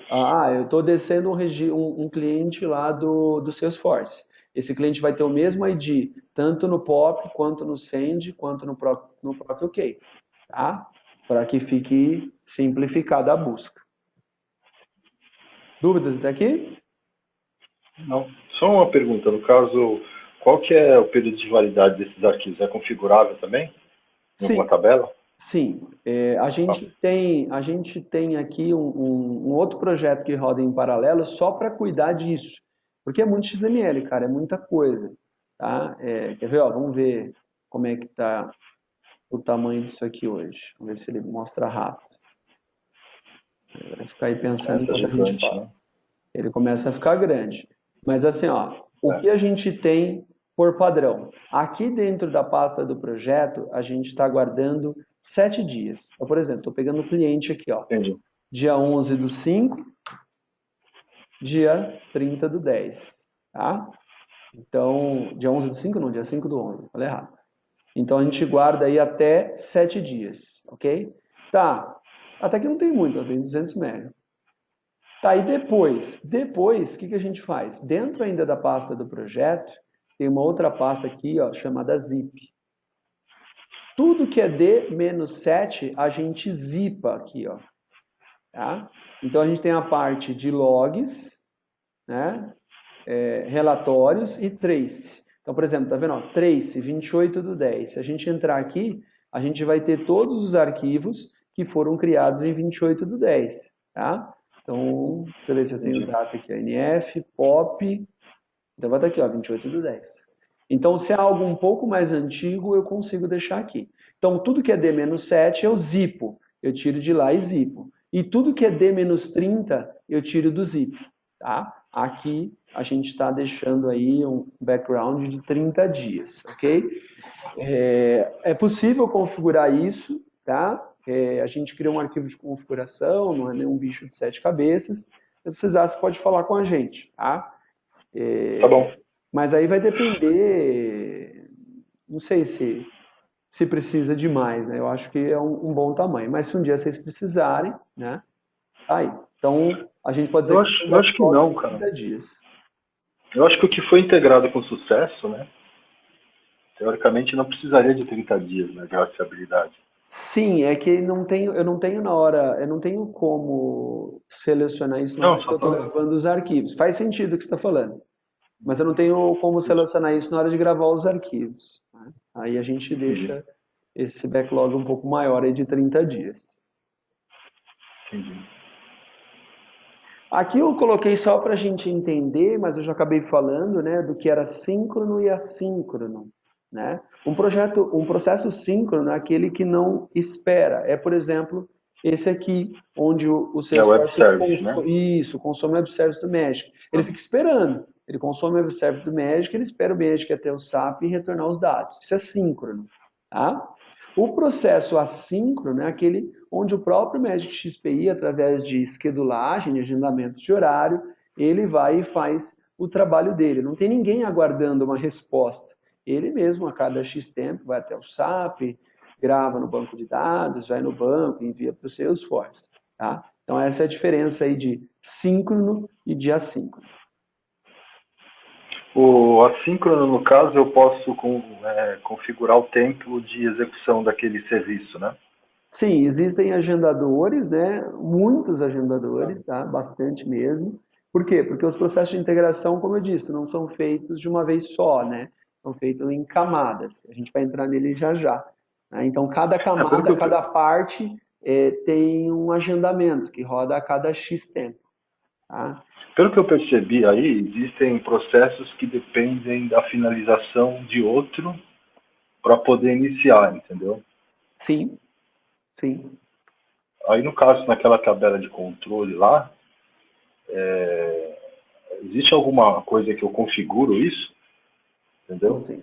eu estou descendo um cliente lá do Salesforce. Esse cliente vai ter o mesmo ID, tanto no POP, quanto no SEND, quanto no próprio OK, tá? Para que fique simplificada a busca. Dúvidas até aqui? Não. Só uma pergunta, no caso, qual que é o período de validade desses arquivos? É configurável também? Em alguma Sim, tabela? sim. A gente tem aqui um outro projeto que roda em paralelo só para cuidar disso. Porque é muito XML, cara, é muita coisa. Tá? Quer ver? Ó, vamos ver como é que está o tamanho disso aqui hoje. Vamos ver se ele mostra rápido. Vai ficar aí pensando Tá enquanto a gente gigante, fala. né? Ele começa a ficar grande. Mas assim, ó, o É, que a gente tem por padrão? Aqui dentro da pasta do projeto, a gente está guardando 7 dias. Então, por exemplo, estou pegando o cliente aqui, ó, entendi. dia 11/5, dia 30/10, tá? Então, dia 11/5 não, dia 5/11, falei errado. Então, a gente guarda aí até 7 dias, ok? Tá, até que não tem muito, ó, tem 200 MB. Tá, e depois, o que a gente faz? Dentro ainda da pasta do projeto, tem uma outra pasta aqui, ó, chamada zip. Tudo que é D-7, a gente zipa aqui, ó. Tá? Então, a gente tem a parte de logs, né? Relatórios e trace. Então, por exemplo, tá vendo? Ó, trace, 28/10. Se a gente entrar aqui, a gente vai ter todos os arquivos que foram criados em 28/10, tá? Então, deixa eu ver se eu tenho Entendi. data aqui, NF, POP, então vai estar aqui, ó, 28/10. Então, se é algo um pouco mais antigo, eu consigo deixar aqui. Então, tudo que é D-7 eu zipo, eu tiro de lá e zipo. E tudo que é D-30 eu tiro do zip, tá? Aqui a gente está deixando aí um background de 30 dias, ok? É possível configurar isso, tá? A gente cria um arquivo de configuração, não é nenhum bicho de 7 cabeças. Se precisar, você pode falar com a gente, tá? Tá bom. Mas aí vai depender, não sei se precisa de mais, né? Eu acho que é um bom tamanho. Mas se um dia vocês precisarem, né? Tá aí. Então, a gente pode dizer que tem um Eu acho que backlog não, de cara. 30 dias. Eu acho que o que foi integrado com sucesso, né? Teoricamente não precisaria de 30 dias, né, de rastreabilidade. Sim, é que eu não tenho na hora, eu não tenho como selecionar isso na Não, hora que só eu estou tô. gravando os arquivos. Faz sentido o que você está falando, mas eu não tenho como selecionar isso na hora de gravar os arquivos, né? Aí a gente Entendi, deixa esse backlog um pouco maior aí de 30 dias. entendi. Aqui eu coloquei só para a gente entender, mas eu já acabei falando, né, do que era síncrono e assíncrono, né? Um processo síncrono é aquele que não espera. É, por exemplo, esse aqui, onde o É web Salesforce service, né? consome o web service do Magic. Ele fica esperando. Ele consome o web service do Magic, ele espera o Magic até o SAP e retornar os dados. Isso é síncrono, tá? O processo assíncrono é aquele onde o próprio Magic XPI, através de schedulagem, de agendamento de horário, ele vai e faz o trabalho dele. Não tem ninguém aguardando uma resposta. Ele mesmo, a cada X tempo, vai até o SAP, grava no banco de dados, vai no banco, envia para o Salesforce. Tá? Então, essa é a diferença aí de síncrono e de assíncrono. O assíncrono, no caso, eu posso configurar o tempo de execução daquele serviço, né? Sim, existem agendadores, né? Muitos agendadores, tá? Bastante mesmo. Por quê? Porque os processos de integração, como eu disse, não são feitos de uma vez só, né? São feitos em camadas. A gente vai entrar nele já já. Né? Então, cada Pelo que camada, cada parte tem um agendamento que roda a cada X tempo. Tá? pelo que eu percebi aí, existem processos que dependem da finalização de outro para poder iniciar, entendeu? Sim, sim. Aí, no caso, naquela tabela de controle lá, existe alguma coisa que eu configuro isso, Como entendeu? assim?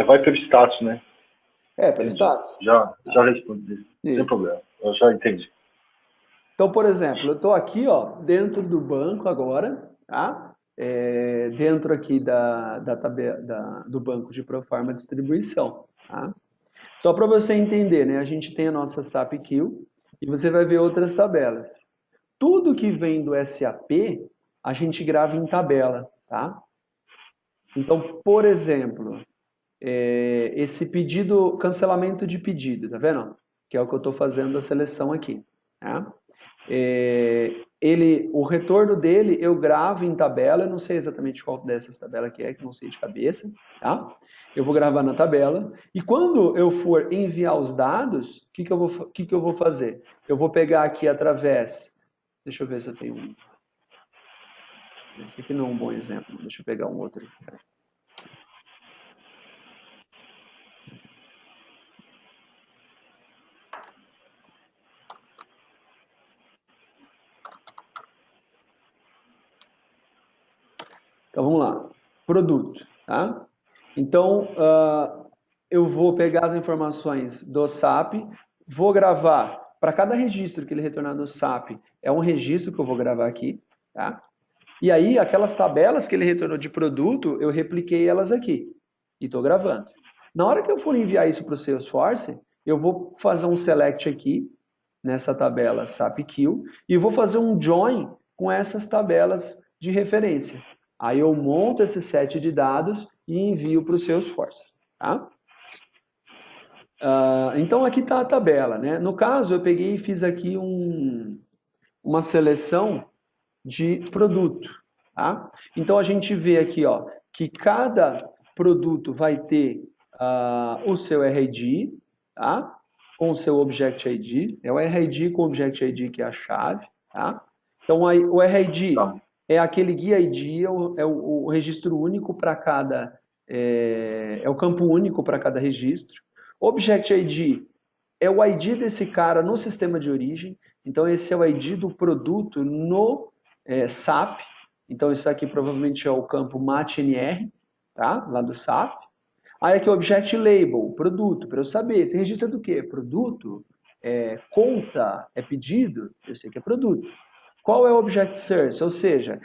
Vai pelo status, né? Pelo Entendi. status. Já respondi, sem Isso. problema. Eu já entendi. Então, por exemplo, eu estou aqui, ó, dentro do banco agora, tá? Dentro aqui da tabela, do banco de Proforma Distribuição, tá? Só para você entender, né? A gente tem a nossa SAP Kill e você vai ver outras tabelas. Tudo que vem do SAP, a gente grava em tabela, tá? Então, por exemplo, esse pedido, cancelamento de pedido, tá vendo? Que é o que eu estou fazendo a seleção aqui, tá? O retorno dele eu gravo em tabela, eu não sei exatamente qual dessas tabelas que é, que não sei de cabeça, tá? Eu vou gravar na tabela, e quando eu for enviar os dados, o que eu vou fazer? Eu vou pegar aqui através, deixa eu ver se eu tenho um, esse aqui não é um bom exemplo, deixa eu pegar um outro aqui. Então vamos lá, produto, tá? Então, eu vou pegar as informações do SAP, vou gravar, para cada registro que ele retornar no SAP, é um registro que eu vou gravar aqui, tá? E aí, aquelas tabelas que ele retornou de produto, eu repliquei elas aqui, e estou gravando. Na hora que eu for enviar isso para o Salesforce, eu vou fazer um select aqui, nessa tabela SAP Kill, e vou fazer um join com essas tabelas de referência. Aí eu monto esse set de dados e envio para o Salesforce. Tá? Então aqui está a tabela. Né? No caso, eu peguei e fiz aqui uma seleção de produto. Tá? Então a gente vê aqui ó, que cada produto vai ter o seu RID, tá? Com o seu Object ID. É o RID com o Object ID que é a chave. Tá? Então aí, o RID Tá. é aquele guia ID, o registro único para cada. É o campo único para cada registro. Object ID é o ID desse cara no sistema de origem. Então, esse é o ID do produto no SAP. Então, isso aqui provavelmente é o campo MATNR, tá? Lá do SAP. Aí aqui o Object Label, produto, para eu saber. Esse registro é do quê? Produto? Conta? É pedido? Eu sei que é produto. Qual é o Object Source? Ou seja,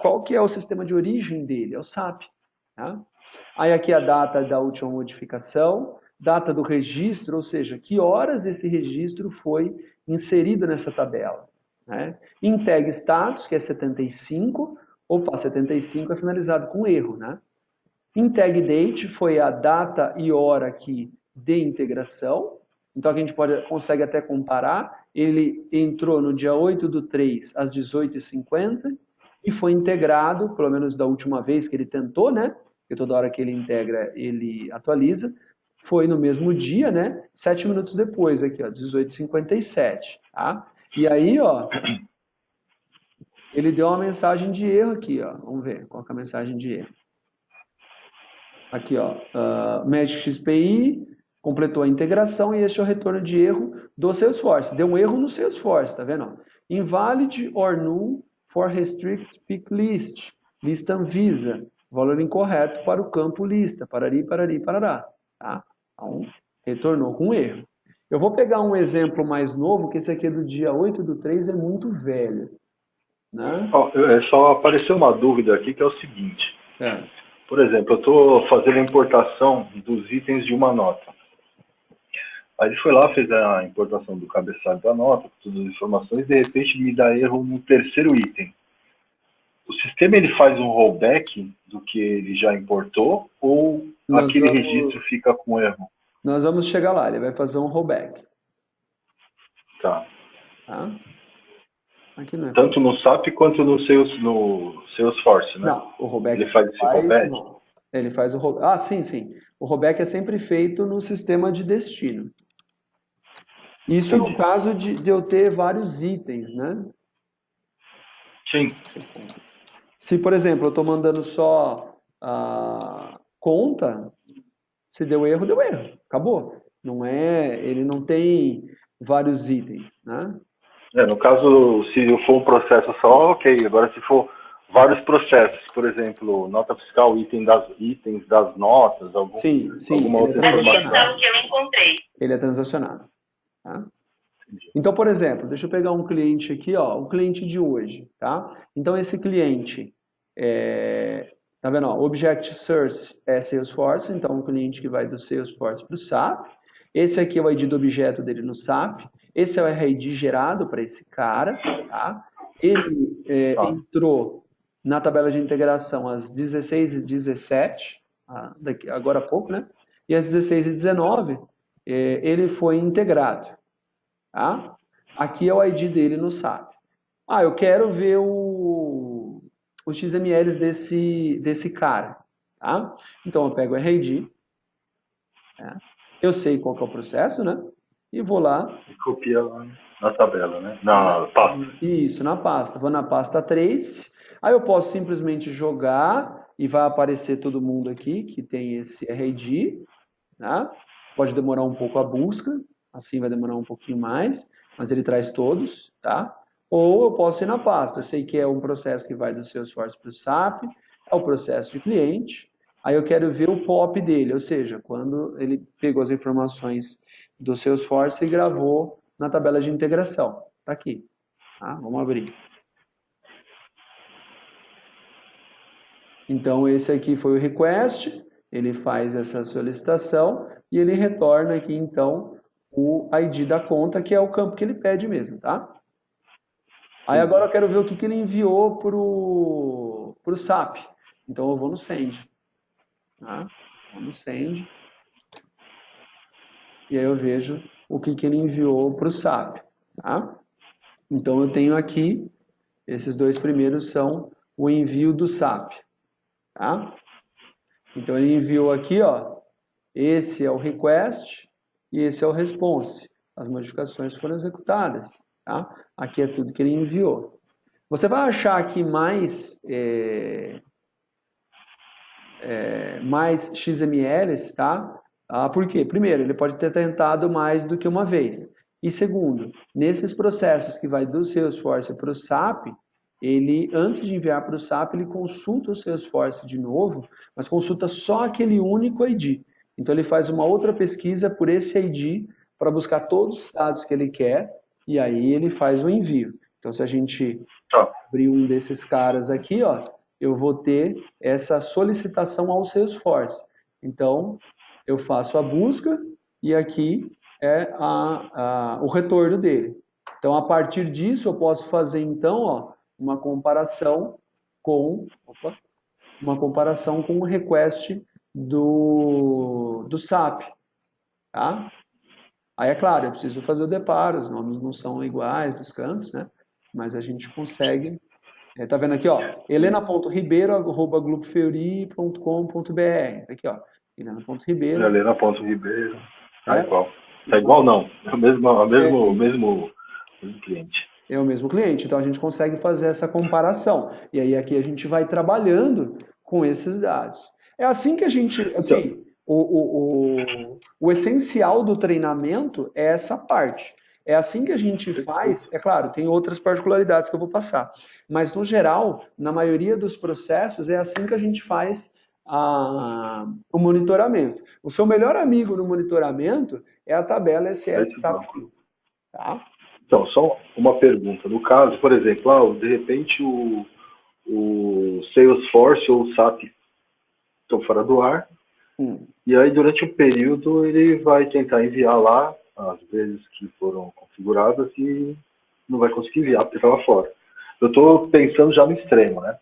qual que é o sistema de origem dele? É o SAP. Tá? Aí aqui a data da última modificação, data do registro, ou seja, que horas esse registro foi inserido nessa tabela. Né? Em tag status, que é 75, 75 é finalizado com erro. Né? Em tag date foi a data e hora aqui de integração. Então a gente consegue até comparar. Ele entrou no dia 8/3 às 18h50 e foi integrado, pelo menos da última vez que ele tentou, né? Porque toda hora que ele integra, ele atualiza. Foi no mesmo dia, né? 7 minutos depois, aqui, ó, 18h57. Tá? E aí, ó, ele deu uma mensagem de erro aqui, ó. Vamos ver qual é a mensagem de erro. Aqui, ó, Magic XPI completou a integração e este é o retorno de erro do Salesforce. Deu um erro no Salesforce, tá vendo? Invalid or null for restrict pick list. Lista Anvisa. Valor incorreto para o campo lista. Parari, parari, parará. Tá? Então, retornou com erro. Eu vou pegar um exemplo mais novo, que esse aqui é do dia 8/3, é muito velho. Né? Só apareceu uma dúvida aqui que é o seguinte. É. Por exemplo, eu estou fazendo a importação dos itens de uma nota. Aí ele foi lá, fez a importação do cabeçalho da nota, com todas as informações, e de repente me dá erro no terceiro item. O sistema ele faz um rollback do que ele já importou ou aquele registro fica com erro? Nós vamos chegar lá, ele vai fazer um rollback. Tá. Tá? Aqui não é. Tanto no SAP quanto no Salesforce, né? Não, o rollback Ele faz esse rollback? não. Ele faz o rollback. Ah, sim, sim. O rollback é sempre feito no sistema de destino. Isso no Entendi. caso de eu ter vários itens, né? Sim. Se, por exemplo, eu estou mandando só a conta, se deu erro, deu erro. Acabou. Não é, ele não tem vários itens, né? No caso, se for um processo só, ok. Agora, se for vários processos, por exemplo, nota fiscal, itens das notas, Sim, alguma ele é outra informação. transacionado. Ele é transacionado. Tá? Então, por exemplo, deixa eu pegar um cliente aqui, ó, um cliente de hoje, tá? Então, esse cliente, tá vendo? Ó, Object Source é Salesforce, então, um cliente que vai do Salesforce para o SAP. Esse aqui é o ID do objeto dele no SAP. Esse é o RID gerado para esse cara, tá? Ele entrou na tabela de integração às 16h17, agora há pouco, né? E às 16h19, ele foi integrado. Tá? Aqui é o ID dele no SAP. Ah, eu quero ver os XMLs desse cara. Tá? Então eu pego o RID, né? Eu sei qual que é o processo, né? E vou lá. E copia lá na tabela, né? Na pasta. Isso, na pasta. Vou na pasta trace. Aí eu posso simplesmente jogar e vai aparecer todo mundo aqui que tem esse RID. Tá? Pode demorar um pouco a busca, assim vai demorar um pouquinho mais, mas ele traz todos, tá? Ou eu posso ir na pasta, eu sei que é um processo que vai do Salesforce para o SAP, é o processo de cliente, aí eu quero ver o POP dele, ou seja, quando ele pegou as informações do Salesforce e gravou na tabela de integração. Tá aqui, tá? Vamos abrir. Então, esse aqui foi o request, ele faz essa solicitação e ele retorna aqui, então, o ID da conta, que é o campo que ele pede mesmo, tá? Aí agora eu quero ver o que ele enviou pro SAP. Então, eu vou no Send. Tá? Vou no Send. E aí eu vejo o que ele enviou pro SAP. Tá? Então, eu tenho aqui, esses dois primeiros são o envio do SAP. Tá? Então, ele enviou aqui, ó, esse é o request e esse é o response. As modificações foram executadas. Tá? Aqui é tudo que ele enviou. Você vai achar aqui mais XMLs, tá? Por quê? Primeiro, ele pode ter tentado mais do que uma vez. E segundo, nesses processos que vai do Salesforce para o SAP, ele, antes de enviar para o SAP, ele consulta o Salesforce de novo, mas consulta só aquele único ID. Então, ele faz uma outra pesquisa por esse ID para buscar todos os dados que ele quer e aí ele faz o envio. Então, se a gente abrir um desses caras aqui, ó, eu vou ter essa solicitação ao Salesforce. Então, eu faço a busca e aqui é o retorno dele. Então, a partir disso, eu posso fazer, então, ó, uma comparação com o request do SAP. Tá? Aí, é claro, eu preciso fazer o deparo, os nomes não são iguais dos campos, né? Mas a gente consegue. Tá vendo aqui, ó? helena.ribeiro@glupfeuri.com.br. Aqui, ó. Helena.ribeiro. Helena.ribeiro. Tá igual. Tá igual não. É o mesmo cliente. É o mesmo cliente. Então a gente consegue fazer essa comparação. E aí aqui a gente vai trabalhando com esses dados. É assim que a gente, assim, o essencial do treinamento é essa parte. É assim que a gente faz, é claro, tem outras particularidades que eu vou passar, mas no geral, na maioria dos processos, é assim que a gente faz o monitoramento. O seu melhor amigo no monitoramento é a tabela SL SAP. Tá? Então, só uma pergunta. No caso, por exemplo, de repente o Salesforce ou o SAP estão fora do ar, e aí durante um período ele vai tentar enviar lá as vezes que foram configuradas e não vai conseguir enviar porque estava fora. Eu estou pensando já no extremo, né?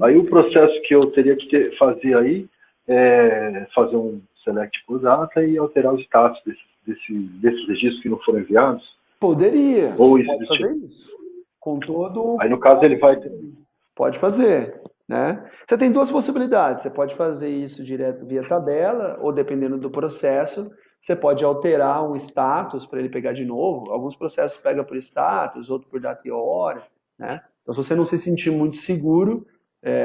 Aí o processo que eu teria que fazer aí é fazer um select por data e alterar o status desses registros que não foram enviados. Poderia. Ou Pode fazer isso. com todo... Aí, no caso, ele vai... Pode fazer, né? Você tem duas possibilidades. Você pode fazer isso direto via tabela, ou dependendo do processo, você pode alterar um status para ele pegar de novo. Alguns processos pegam por status, outros por data e hora, né? Então, se você não se sentir muito seguro,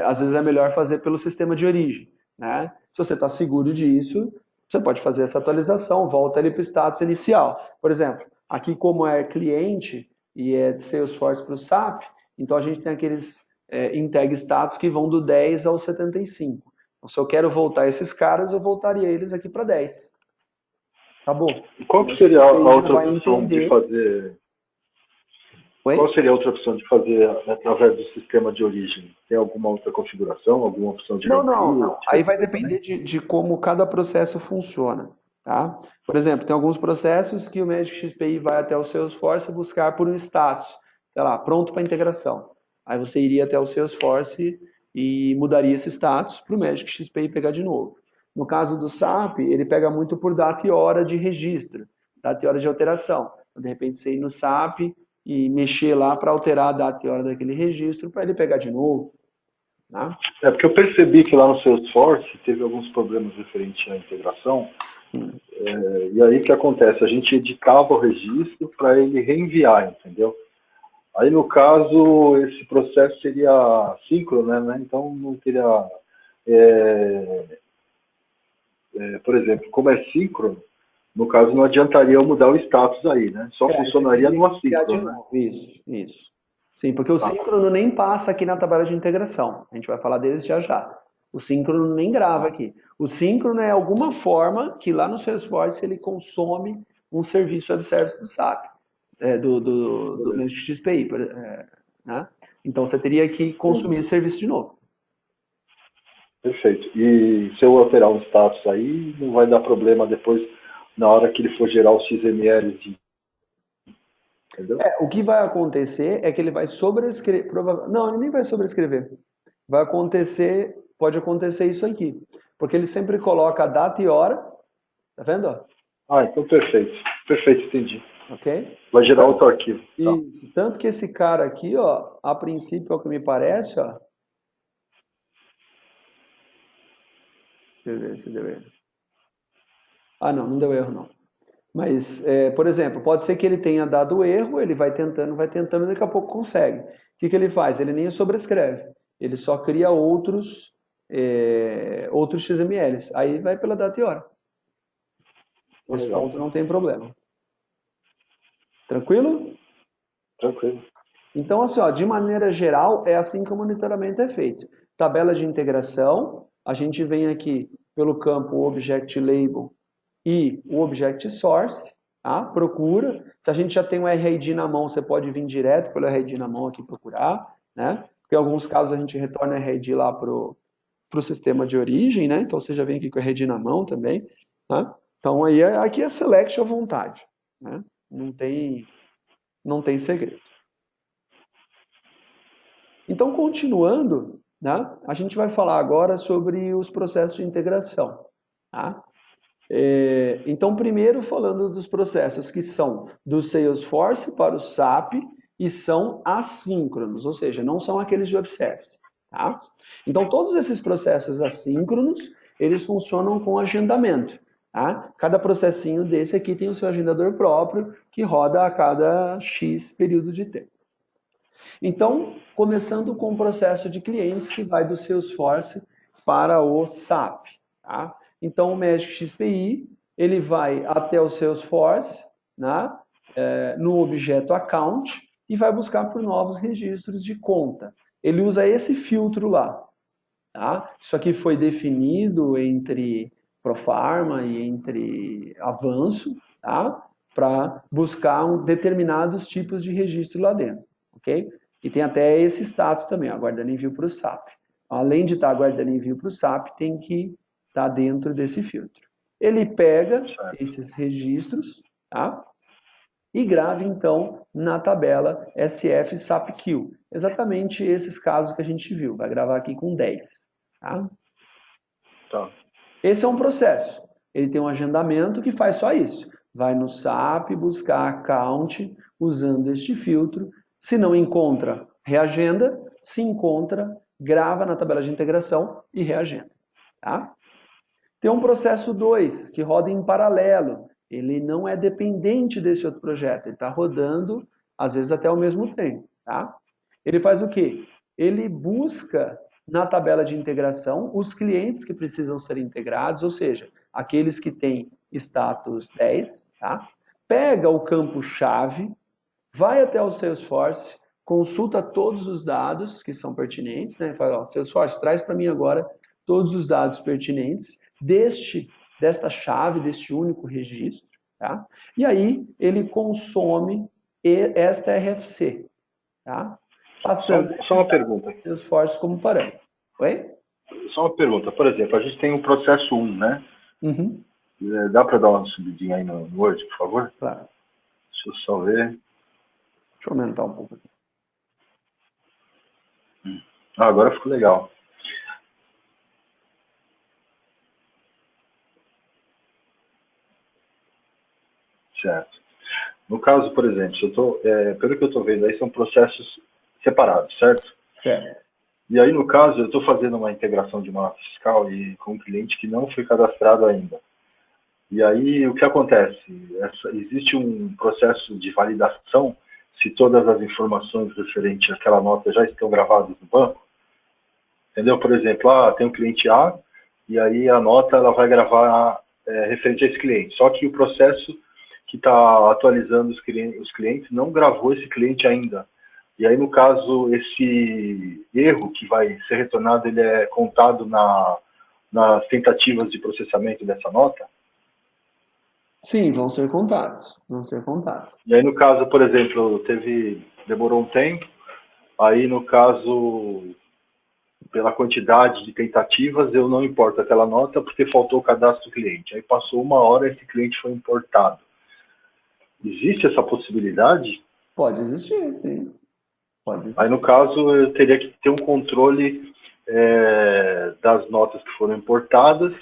às vezes é melhor fazer pelo sistema de origem, né? Se você está seguro disso, você pode fazer essa atualização, volta ele para o status inicial. Por exemplo, aqui como é cliente e é de Salesforce para o SAP, então a gente tem aqueles em tag status que vão do 10 ao 75. Então, se eu quero voltar esses caras, eu voltaria eles aqui para 10. Acabou. E qual que seria a outra vai opção de entender. fazer? Oi? Qual seria a outra opção de fazer através do sistema de origem? Tem alguma outra configuração, alguma opção de Não. Aí vai depender de como cada processo funciona, tá? Por exemplo, tem alguns processos que o Magic XPI vai até o Salesforce buscar por um status, sei lá, pronto para integração. Aí você iria até o Salesforce e mudaria esse status para o Magic XPI pegar de novo. No caso do SAP, ele pega muito por data e hora de registro, data e hora de alteração. Então, de repente, você ir no SAP e mexer lá para alterar a data e hora daquele registro para ele pegar de novo. Tá? É porque eu percebi que lá no Salesforce teve alguns problemas referentes à integração. E aí o que acontece? A gente editava o registro para ele reenviar, entendeu? Aí no caso esse processo seria síncrono, né? Então não teria, por exemplo, como é síncrono, no caso não adiantaria eu mudar o status aí, né? Só funcionaria no assíncrono, né? Isso. Sim, porque o síncrono nem passa aqui na tabela de integração. A gente vai falar deles já já. O síncrono nem grava aqui. O síncrono é alguma forma que lá no Salesforce ele consome um serviço web service do SAP, do Magic XPI, né? Então você teria que consumir esse serviço de novo. Perfeito. E se eu alterar um status aí, não vai dar problema depois, na hora que ele for gerar os XML entendeu? O que vai acontecer é que ele vai sobrescrever. Não, ele nem vai sobrescrever. Vai acontecer, pode acontecer isso aqui. Porque ele sempre coloca a data e hora. Tá vendo? Então perfeito. Perfeito, entendi. Ok? Vai gerar outro arquivo. E tanto que esse cara aqui, ó, a princípio, é o que me parece, ó. Deixa eu ver se deu erro. Não deu erro não. Mas, por exemplo, pode ser que ele tenha dado erro, ele vai tentando, e daqui a pouco consegue. O que ele faz? Ele nem sobrescreve. Ele só cria outros XMLs. Aí vai pela data e hora. Esse ponto não tem problema. Tranquilo? Tranquilo. Então, assim, ó, de maneira geral, é assim que o monitoramento é feito. Tabela de integração, a gente vem aqui pelo campo Object Label e o Object Source, tá? Procura. Se a gente já tem um RID na mão, você pode vir direto pelo RID na mão aqui procurar, né? Porque em alguns casos a gente retorna o RID lá para o sistema de origem, né? Então você já vem aqui com o RID na mão também, tá? Então aí aqui é select à vontade, né? Não tem segredo. Então, continuando, né, a gente vai falar agora sobre os processos de integração. Tá? Então, primeiro falando dos processos que são do Salesforce para o SAP e são assíncronos, ou seja, não são aqueles de web service. Tá? Então, todos esses processos assíncronos, eles funcionam com agendamento. Tá? Cada processinho desse aqui tem o seu agendador próprio, que roda a cada X período de tempo. Então, começando com o processo de clientes que vai do Salesforce para o SAP. Tá? Então, o Magic XPI, ele vai até o Salesforce, né, no objeto Account, e vai buscar por novos registros de conta. Ele usa esse filtro lá. Tá? Isso aqui foi definido entre Profarma e entre Avanço, tá? Para buscar determinados tipos de registro lá dentro. Ok? E tem até esse status também, aguardando envio para o SAP. Além de estar aguardando envio para o SAP, tem que estar dentro desse filtro. Ele pega esses registros, tá? E grava, então, na tabela SF SAPQ. Exatamente esses casos que a gente viu. Vai gravar aqui com 10. Tá? Esse é um processo. Ele tem um agendamento que faz só isso. Vai no SAP buscar account usando este filtro Se não encontra, reagenda. Se encontra, grava na tabela de integração e reagenda. Tá? Tem um processo 2, que roda em paralelo. Ele não é dependente desse outro projeto. Ele está rodando, às vezes, até ao mesmo tempo. Tá? Ele faz o quê? Ele busca na tabela de integração os clientes que precisam ser integrados, ou seja, aqueles que têm status 10, tá? Pega o campo-chave, vai até o Salesforce, consulta todos os dados que são pertinentes, né? Fala, ó, Salesforce, traz para mim agora todos os dados pertinentes desta chave, deste único registro, tá? E aí ele consome esta RFC, tá? Passando Só uma pergunta. Salesforce como parâmetro. Oi? Só uma pergunta. Por exemplo, a gente tem o processo 1, né? Uhum. Dá para dar uma subidinha aí no Word, por favor? Claro. Deixa eu só ver. Deixa eu aumentar um pouco aqui. Agora ficou legal. Certo. No caso, por exemplo, pelo que eu estou vendo aí, são processos separados, certo? Certo. E aí, no caso, eu estou fazendo uma integração de uma nota fiscal com um cliente que não foi cadastrado ainda. E aí, o que acontece? Existe um processo de validação se todas as informações referentes àquela nota já estão gravadas no banco. Entendeu? Por exemplo, tem um cliente A, e aí a nota ela vai gravar referente a esse cliente. Só que o processo que está atualizando os clientes não gravou esse cliente ainda. E aí, no caso, esse erro que vai ser retornado, ele é contado nas tentativas de processamento dessa nota? Sim, vão ser contados. Vão ser contados. E aí, no caso, por exemplo, demorou um tempo, aí, no caso, pela quantidade de tentativas, eu não importo aquela nota porque faltou o cadastro do cliente. Aí passou 1 hora, esse cliente foi importado. Existe essa possibilidade? Pode existir, sim. Pode existir. Aí, no caso, eu teria que ter um controle das notas que foram importadas,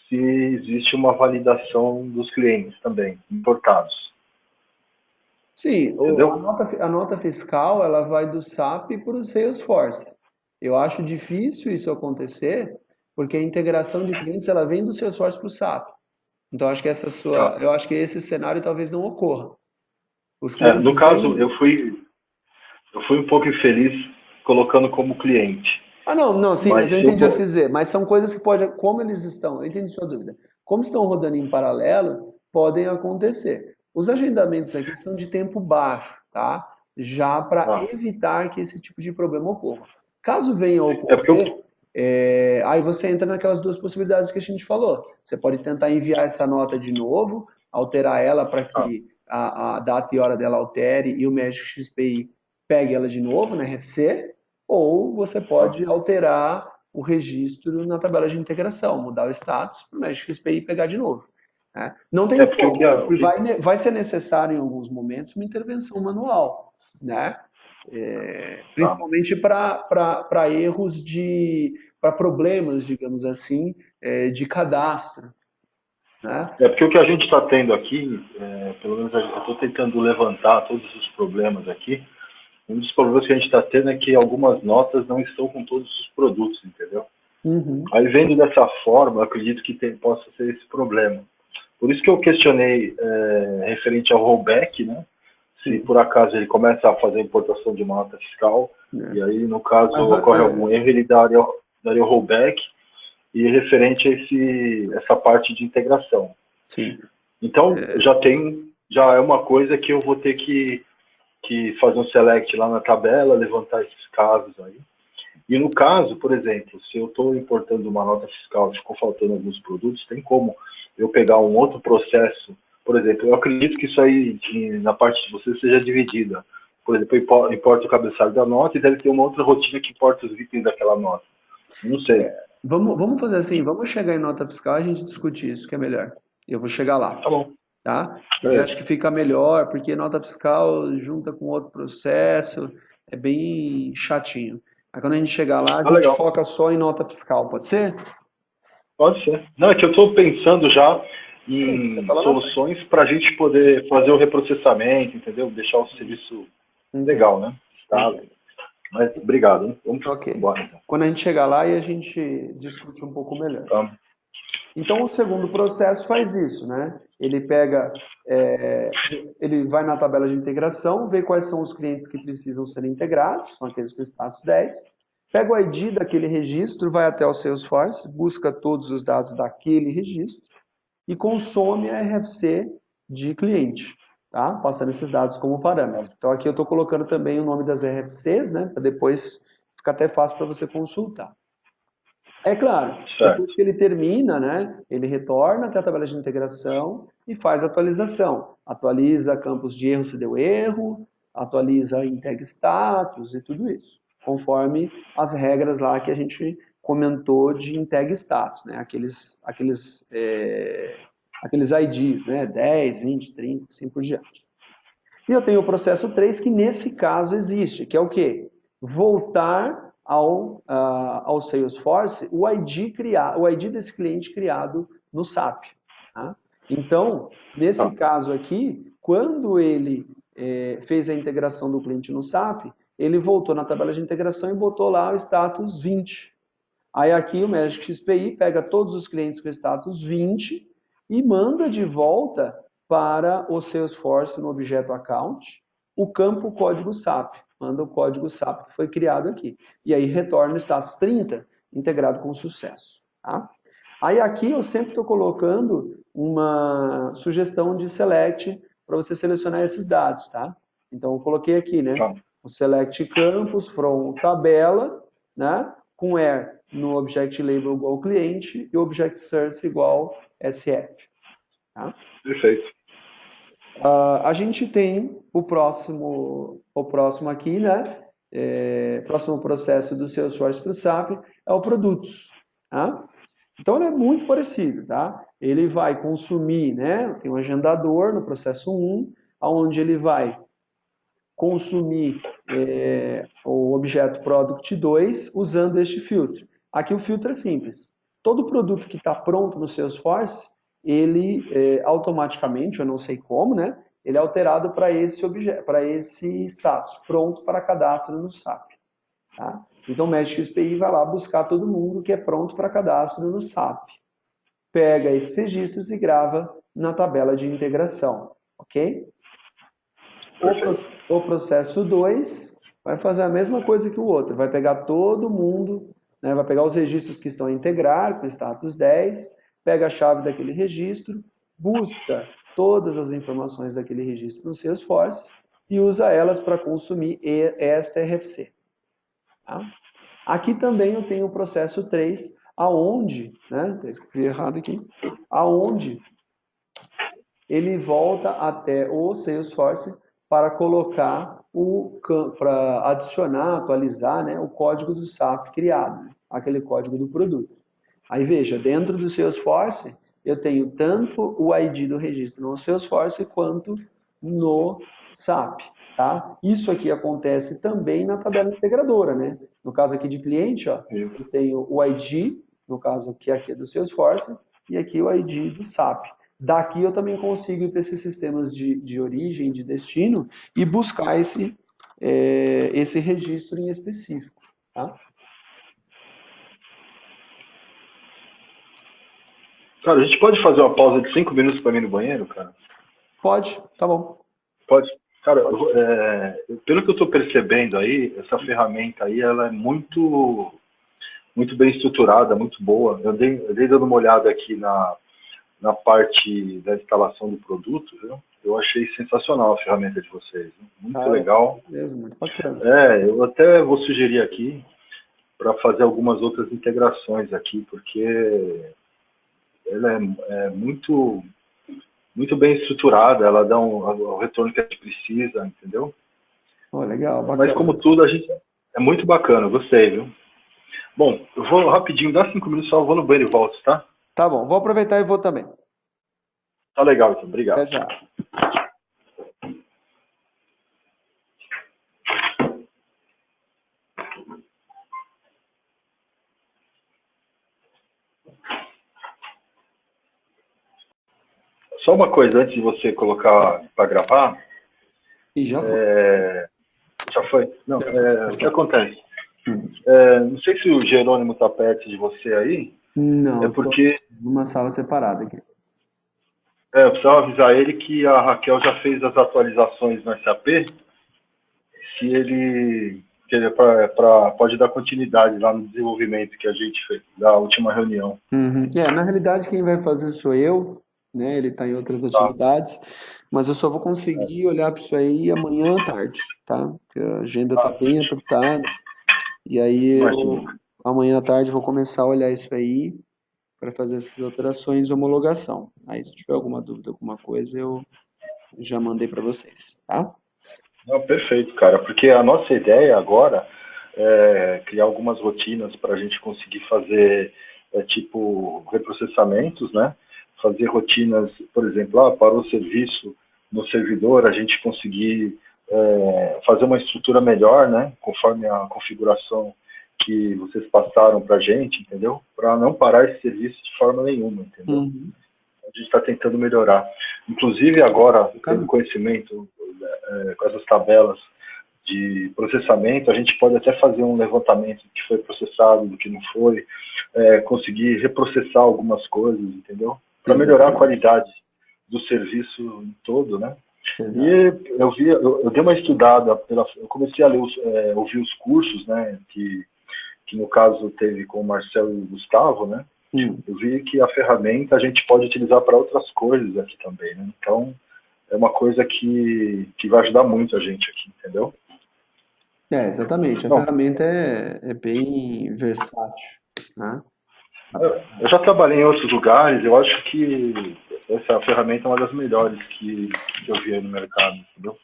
se existe uma validação dos clientes também, importados. Sim, Entendeu? a nota fiscal ela vai do SAP para o Salesforce. Eu acho difícil isso acontecer, porque a integração de clientes ela vem do Salesforce para o SAP. Então eu acho que esse cenário talvez não ocorra. Os clientes No caso, vêm... eu fui um pouco infeliz colocando como cliente. não, sim, mas Mas eu entendi o que você dizer. Mas são coisas que podem, como eles estão, eu entendi sua dúvida. Como estão rodando em paralelo, podem acontecer. Os agendamentos aqui são de tempo baixo, tá? Já para evitar que esse tipo de problema ocorra. Caso venha a ocorrer, aí você entra naquelas duas possibilidades que a gente falou. Você pode tentar enviar essa nota de novo, alterar ela para que a data e hora dela altere e o Magic XPI pegue ela de novo na RFC, ou você pode alterar o registro na tabela de integração, mudar o status para o Magic SPI e pegar de novo. Né? Não tem como, vai ser necessário em alguns momentos uma intervenção manual, né? Principalmente para erros para problemas, digamos assim, de cadastro. Né? Porque o que a gente está tendo aqui, pelo menos eu estou tentando levantar todos os problemas aqui. Um dos problemas que a gente está tendo é que algumas notas não estão com todos os produtos, entendeu? Uhum. Aí, vendo dessa forma, eu acredito que possa ser esse problema. Por isso que eu questionei referente ao rollback, né? Se por acaso ele começa a fazer a importação de uma nota fiscal, e aí, no caso, ocorre algum erro, ele daria o rollback, e referente a essa parte de integração. Sim. Então, já é uma coisa que eu vou ter que fazer um select lá na tabela, levantar esses casos aí. E no caso, por exemplo, se eu estou importando uma nota fiscal e ficou faltando alguns produtos, tem como eu pegar um outro processo. Por exemplo, eu acredito que isso aí, na parte de você, seja dividida. Por exemplo, importa o cabeçalho da nota e deve ter uma outra rotina que importa os itens daquela nota. Não sei. Vamos fazer assim, vamos chegar em nota fiscal e a gente discutir isso, que é melhor. Eu vou chegar lá. Tá bom. Tá? Eu acho que fica melhor, porque nota fiscal junta com outro processo, é bem chatinho. Aí quando a gente chegar lá, a gente foca só em nota fiscal, pode ser? Pode ser. Não, é que eu estou pensando já em soluções para a gente poder fazer o reprocessamento, entendeu? Deixar o serviço Legal, né? Tá. Mas obrigado, hein? Vamos Ok. embora, então. Quando a gente chegar lá e a gente discute um pouco melhor. Tá. Então, o segundo processo faz isso, né? Ele pega, ele vai na tabela de integração, vê quais são os clientes que precisam ser integrados, são aqueles com status 10, pega o ID daquele registro, vai até o Salesforce, busca todos os dados daquele registro e consome a RFC de cliente, tá? Passando esses dados como parâmetro. Então, aqui eu estou colocando também o nome das RFCs, né? Para depois ficar até fácil para você consultar. É claro, Certo. depois que ele termina, né, ele retorna até a tabela de integração e faz a atualização. Atualiza campos de erro se deu erro, atualiza em tag status e tudo isso, conforme as regras lá que a gente comentou de em tag status, né, aqueles IDs, né, 10, 20, 30, assim por diante. E eu tenho o processo 3 que nesse caso existe, que é o quê? Voltar ao Salesforce o ID desse cliente criado no SAP. Tá? Então, nesse caso aqui, quando ele fez a integração do cliente no SAP, ele voltou na tabela de integração e botou lá o status 20. Aí aqui o Magic XPI pega todos os clientes com status 20 e manda de volta para o Salesforce no objeto account o campo código SAP. Manda o código SAP que foi criado aqui. E aí retorna o status 30 integrado com sucesso. Tá? Aí aqui eu sempre estou colocando uma sugestão de select para você selecionar esses dados. Tá? Então eu coloquei aqui, né? O select campus from tabela, né? Com where no object label igual cliente e object source igual SF. Tá? Perfeito. A gente tem o próximo aqui, né? Próximo processo do Salesforce para o SAP é o produtos. Tá? Então ele é muito parecido, tá? Ele vai consumir, né? Tem um agendador no processo 1, onde ele vai consumir o objeto product 2 usando este filtro. Aqui o filtro é simples. Todo produto que está pronto no Salesforce, ele automaticamente, eu não sei como, né? Ele é alterado para esse objeto, para esse status, pronto para cadastro no SAP. Tá? Então o Magic XPI vai lá buscar todo mundo que é pronto para cadastro no SAP. Pega esses registros e grava na tabela de integração, ok? O processo 2 vai fazer a mesma coisa que o outro, vai pegar todo mundo, né, vai pegar os registros que estão a integrar, com status 10, pega a chave daquele registro, busca todas as informações daquele registro no Salesforce e usa elas para consumir esta RFC. Tá? Aqui também eu tenho o processo 3, aonde, né, escrevi errado aqui, aonde ele volta até o Salesforce para colocar para adicionar, atualizar, né, o código do SAP criado, né, aquele código do produto. Aí veja, dentro do Salesforce, eu tenho tanto o ID do registro no Salesforce quanto no SAP. Tá? Isso aqui acontece também na tabela integradora. Né? No caso aqui de cliente, ó, eu tenho o ID, no caso que aqui é do Salesforce, e aqui o ID do SAP. Daqui eu também consigo ir para esses sistemas de origem, de destino, e buscar esse registro em específico. Tá? Cara, a gente pode fazer uma pausa de 5 minutos para mim no banheiro, cara? Pode, tá bom. Pode. Cara, pelo que eu estou percebendo aí, essa ferramenta aí, ela é muito bem estruturada, muito boa. Eu dei dando uma olhada aqui na parte da instalação do produto, viu? Eu achei sensacional a ferramenta de vocês. Viu? Muito legal. Mesmo, muito bacana. Eu até vou sugerir aqui para fazer algumas outras integrações aqui, porque ela é muito bem estruturada, ela dá o retorno que a gente precisa, entendeu? Legal, bacana. Mas como tudo, é muito bacana, gostei, viu? Bom, eu vou rapidinho, dá 5 minutos só, eu vou no banheiro e volto, tá? Tá bom, vou aproveitar e vou também. Tá legal, então, obrigado. Até já. Só uma coisa antes de você colocar para gravar. E já foi. foi. Não, o que acontece? Não sei se o Jerônimo está perto de você aí, Não, é eu tô porque numa sala separada aqui. eu precisava avisar ele que a Raquel já fez as atualizações no SAP, se ele, pode dar continuidade lá no desenvolvimento que a gente fez, da última reunião. Uhum. Na realidade, quem vai fazer sou eu, né? Ele está em outras Tá? atividades, mas eu só vou conseguir olhar para isso aí amanhã à tarde, tá? Porque a agenda está Ah, bem apertada, e aí imagina. amanhã à tarde vou começar a olhar isso aí para fazer essas alterações de homologação. Aí, se tiver alguma dúvida, alguma coisa, eu já mandei para vocês, tá? Não, perfeito, cara, porque a nossa ideia agora é criar algumas rotinas para a gente conseguir fazer, tipo, reprocessamentos, né? Fazer rotinas, por exemplo, para o serviço no servidor, a gente conseguir fazer uma estrutura melhor, né? Conforme a configuração que vocês passaram para a gente, entendeu? Para não parar esse serviço de forma nenhuma, entendeu? Uhum. A gente está tentando melhorar. Inclusive, agora, O tendo caminho. conhecimento com essas tabelas de processamento, a gente pode até fazer um levantamento do que foi processado, do que não foi, conseguir reprocessar algumas coisas, entendeu? Para melhorar a Exatamente. qualidade do serviço em todo, né? E Exato. eu dei uma estudada, eu comecei a ler ouvir os cursos, né, que no caso teve com o Marcelo e o Gustavo, né? Hum. Eu vi que a ferramenta a gente pode utilizar para outras coisas aqui também, né? Então, é uma coisa que vai ajudar muito a gente aqui, entendeu? Exatamente. A Não, ferramenta é bem versátil, né? eu já trabalhei em outros lugares, eu acho que essa ferramenta é uma das melhores que eu vi aí no mercado, entendeu?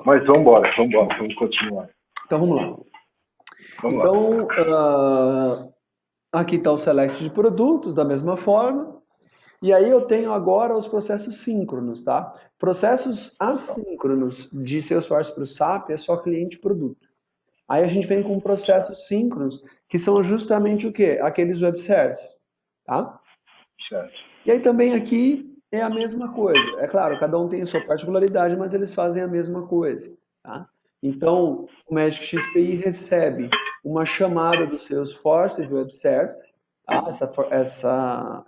Mas vamos continuar. Então, vamos lá. Vamos lá. Então, aqui está o select de produtos, da mesma forma. E aí eu tenho agora os processos síncronos, tá? Processos assíncronos de Salesforce para o SAP é só cliente e produto. Aí a gente vem com processos síncronos, que são justamente o quê? Aqueles web services, tá? Certo. E aí também aqui é a mesma coisa. É claro, cada um tem a sua particularidade, mas eles fazem a mesma coisa, tá? Então, o Magic XPI recebe uma chamada do Salesforce de Web Service, tá?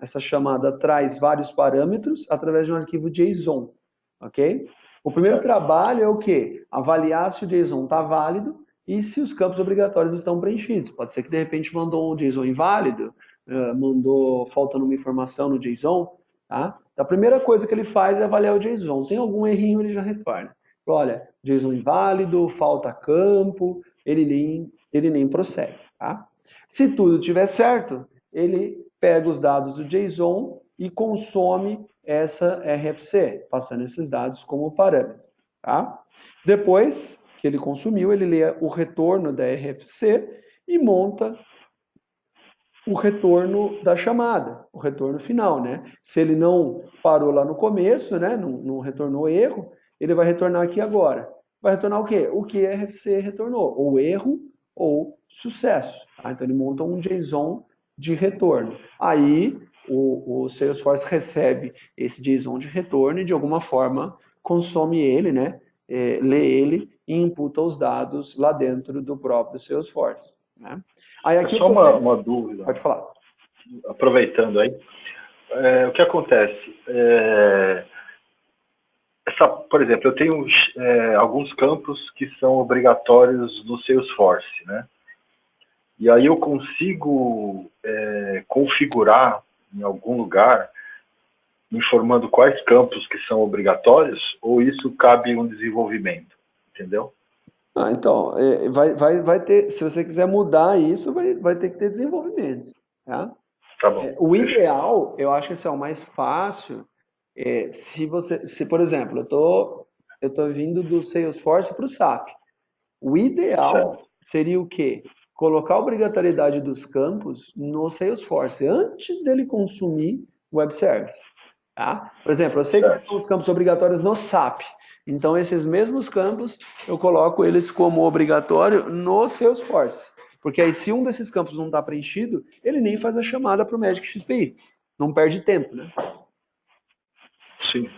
Essa chamada traz vários parâmetros através de um arquivo JSON, ok? O primeiro Certo. trabalho é o quê? Avaliar se o JSON está válido e se os campos obrigatórios estão preenchidos. Pode ser que de repente mandou um JSON inválido, mandou faltando uma informação no JSON, tá? Então, a primeira coisa que ele faz é avaliar o JSON. Tem algum errinho, ele já retorna. Olha, JSON inválido, falta campo, ele nem prossegue, tá? Se tudo estiver certo, ele pega os dados do JSON e consome essa RFC, passando esses dados como parâmetro, tá? Depois que ele consumiu, ele lê o retorno da RFC e monta o retorno da chamada, o retorno final, né? Se ele não parou lá no começo, né? Não retornou erro, ele vai retornar aqui agora. Vai retornar o quê? O que a RFC retornou, ou erro ou sucesso. Tá? Então ele monta um JSON de retorno. Aí o Salesforce recebe esse JSON de retorno e de alguma forma consome ele, né? Lê ele e imputa os dados lá dentro do próprio Salesforce. Né? Aí É aqui o só processo. uma dúvida, Pode falar. aproveitando aí. O que acontece? Por exemplo, eu tenho alguns campos que são obrigatórios no Salesforce, né? E aí eu consigo configurar em algum lugar, informando quais campos que são obrigatórios, ou isso cabe um desenvolvimento, entendeu? Então, vai ter, se você quiser mudar isso, vai ter que ter desenvolvimento, tá? Tá bom, O perfeito. ideal, eu acho que esse é o mais fácil, se por exemplo, eu tô vindo do Salesforce para o SAP. O Certo, ideal seria o quê? Colocar a obrigatoriedade dos campos no Salesforce antes dele consumir o Web Service. Tá? Por exemplo, eu sei quais certo. são os campos obrigatórios no SAP. Então, esses mesmos campos, eu coloco eles como obrigatório no Salesforce. Porque aí, se um desses campos não está preenchido, ele nem faz a chamada para o Magic XPI. Não perde tempo, né? Sim,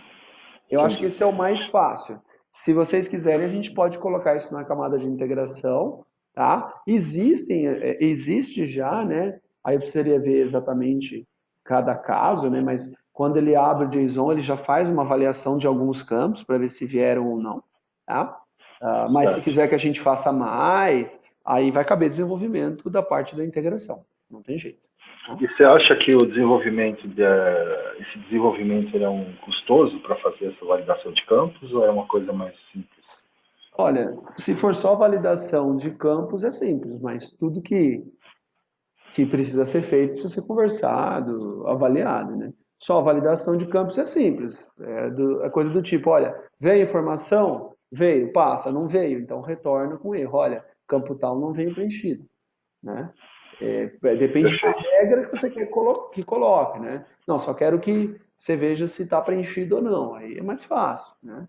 Eu acho que entendi. esse é o mais fácil. Se vocês quiserem, a gente pode colocar isso na camada de integração, tá? Existe já, né? Aí eu precisaria ver exatamente cada caso, né? Mas quando ele abre o JSON, ele já faz uma avaliação de alguns campos para ver se vieram ou não, tá? Mas se quiser que a gente faça mais, aí vai caber desenvolvimento da parte da integração. Não tem jeito. Tá? E você acha que o desenvolvimento, esse desenvolvimento ele é um custoso para fazer essa validação de campos ou é uma coisa mais simples? Olha, se for só validação de campos é simples, mas tudo que precisa ser feito precisa ser conversado, avaliado, né? Só a validação de campos é simples, é coisa do tipo, olha, veio informação? Veio, passa, não veio, então retorna com erro, olha, campo tal não veio preenchido, né? Depende da Perfeito. regra que você quer que coloque, né? Não, só quero que você veja se está preenchido ou não, aí é mais fácil, né?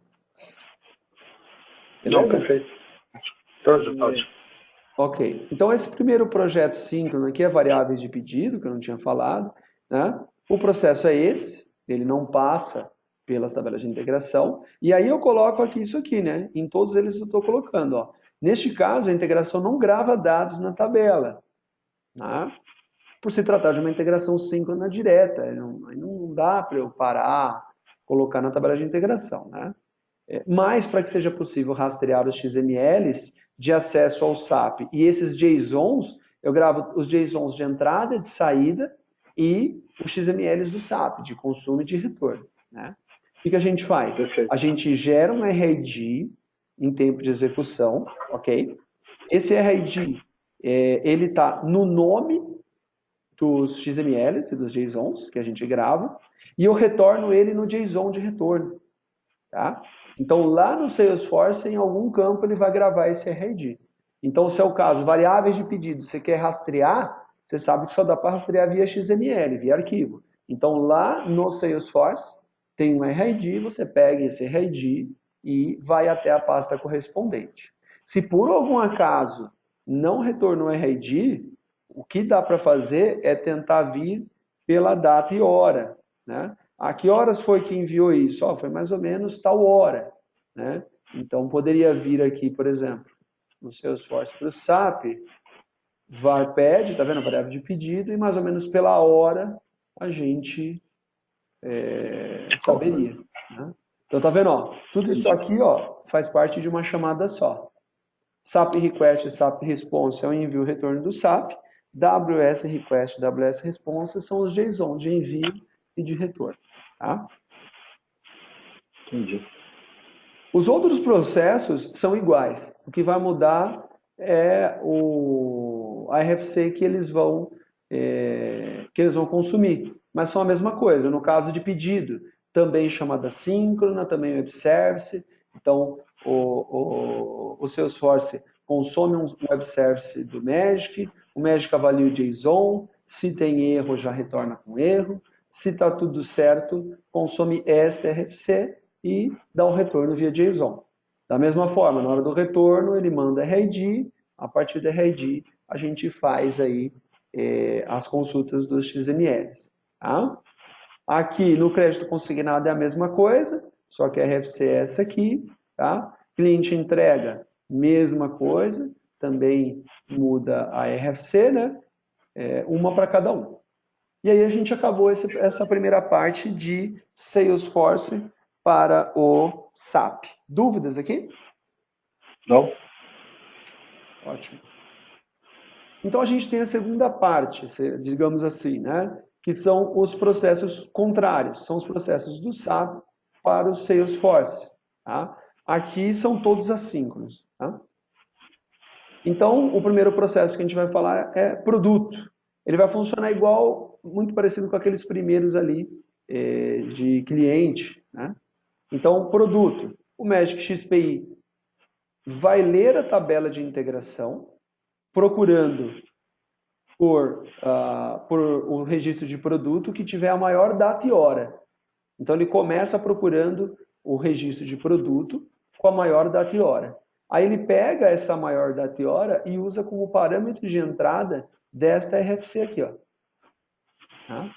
Não, Beleza? perfeito. Tá ótimo. Ok. Então, esse primeiro projeto síncrono aqui é variáveis de pedido, que eu não tinha falado, né? O processo é esse, ele não passa pelas tabelas de integração. E aí eu coloco aqui isso aqui, né? Em todos eles eu estou colocando, ó. Neste caso, a integração não grava dados na tabela, né? Por se tratar de uma integração síncrona direta. Aí não dá para eu parar, colocar na tabela de integração, né? Mas para que seja possível rastrear os XMLs de acesso ao SAP e esses JSONs, eu gravo os JSONs de entrada, de saída e os XMLs do SAP, de consumo e de retorno, né? O que a gente faz? Perfeito. A gente gera um RID em tempo de execução, ok? Esse RID, ele está no nome dos XMLs e dos JSONs que a gente grava, e eu retorno ele no JSON de retorno, tá? Então, lá no Salesforce, em algum campo, ele vai gravar esse RID. Então, se é o caso, variáveis de pedido, você quer rastrear, você sabe que só dá para rastrear via XML, via arquivo. Então, lá no Salesforce, tem um RID, você pega esse RID e vai até a pasta correspondente. Se por algum acaso não retornou o RID, o que dá para fazer é tentar vir pela data e hora, né? A que horas foi que enviou isso? Foi mais ou menos tal hora, né? Então, poderia vir aqui, por exemplo, no Salesforce para o SAP, varped, tá vendo? A variável de pedido, e mais ou menos pela hora a gente saberia, né? Então, tá vendo? Tudo isso Entendi. aqui faz parte de uma chamada só. SAP Request e SAP Response é o envio e retorno do SAP. WS Request e WS Response são os JSON de envio e de retorno, tá? Entendi. Os outros processos são iguais. O que vai mudar é a RFC que eles vão consumir. Mas são a mesma coisa. No caso de pedido, também chamada síncrona, também web service. Então, o Salesforce consome um web service do Magic, o Magic avalia o JSON, se tem erro, já retorna com erro. Se está tudo certo, consome esta RFC e dá um retorno via JSON. Da mesma forma, na hora do retorno, ele manda RID, a partir do RID a gente faz aí as consultas dos XMLs. Tá? Aqui no crédito consignado é a mesma coisa, só que a RFC é essa aqui. Tá? Cliente entrega, mesma coisa, também muda a RFC, né? Uma para cada um. E aí a gente acabou essa primeira parte de Salesforce para o SAP. Dúvidas aqui? Não? Ótimo. Então a gente tem a segunda parte, digamos assim, né? Que são os processos contrários, são os processos do SAP para o Salesforce. Tá? Aqui são todos assíncronos. Tá? Então, o primeiro processo que a gente vai falar é produto. Ele vai funcionar igual, muito parecido com aqueles primeiros ali de cliente. Né? Então, produto. O Magic XPI vai ler a tabela de integração, procurando por o registro de produto que tiver a maior data e hora. Então, ele começa procurando o registro de produto com a maior data e hora. Aí ele pega essa maior data e hora e usa como parâmetro de entrada desta RFC aqui. Tá?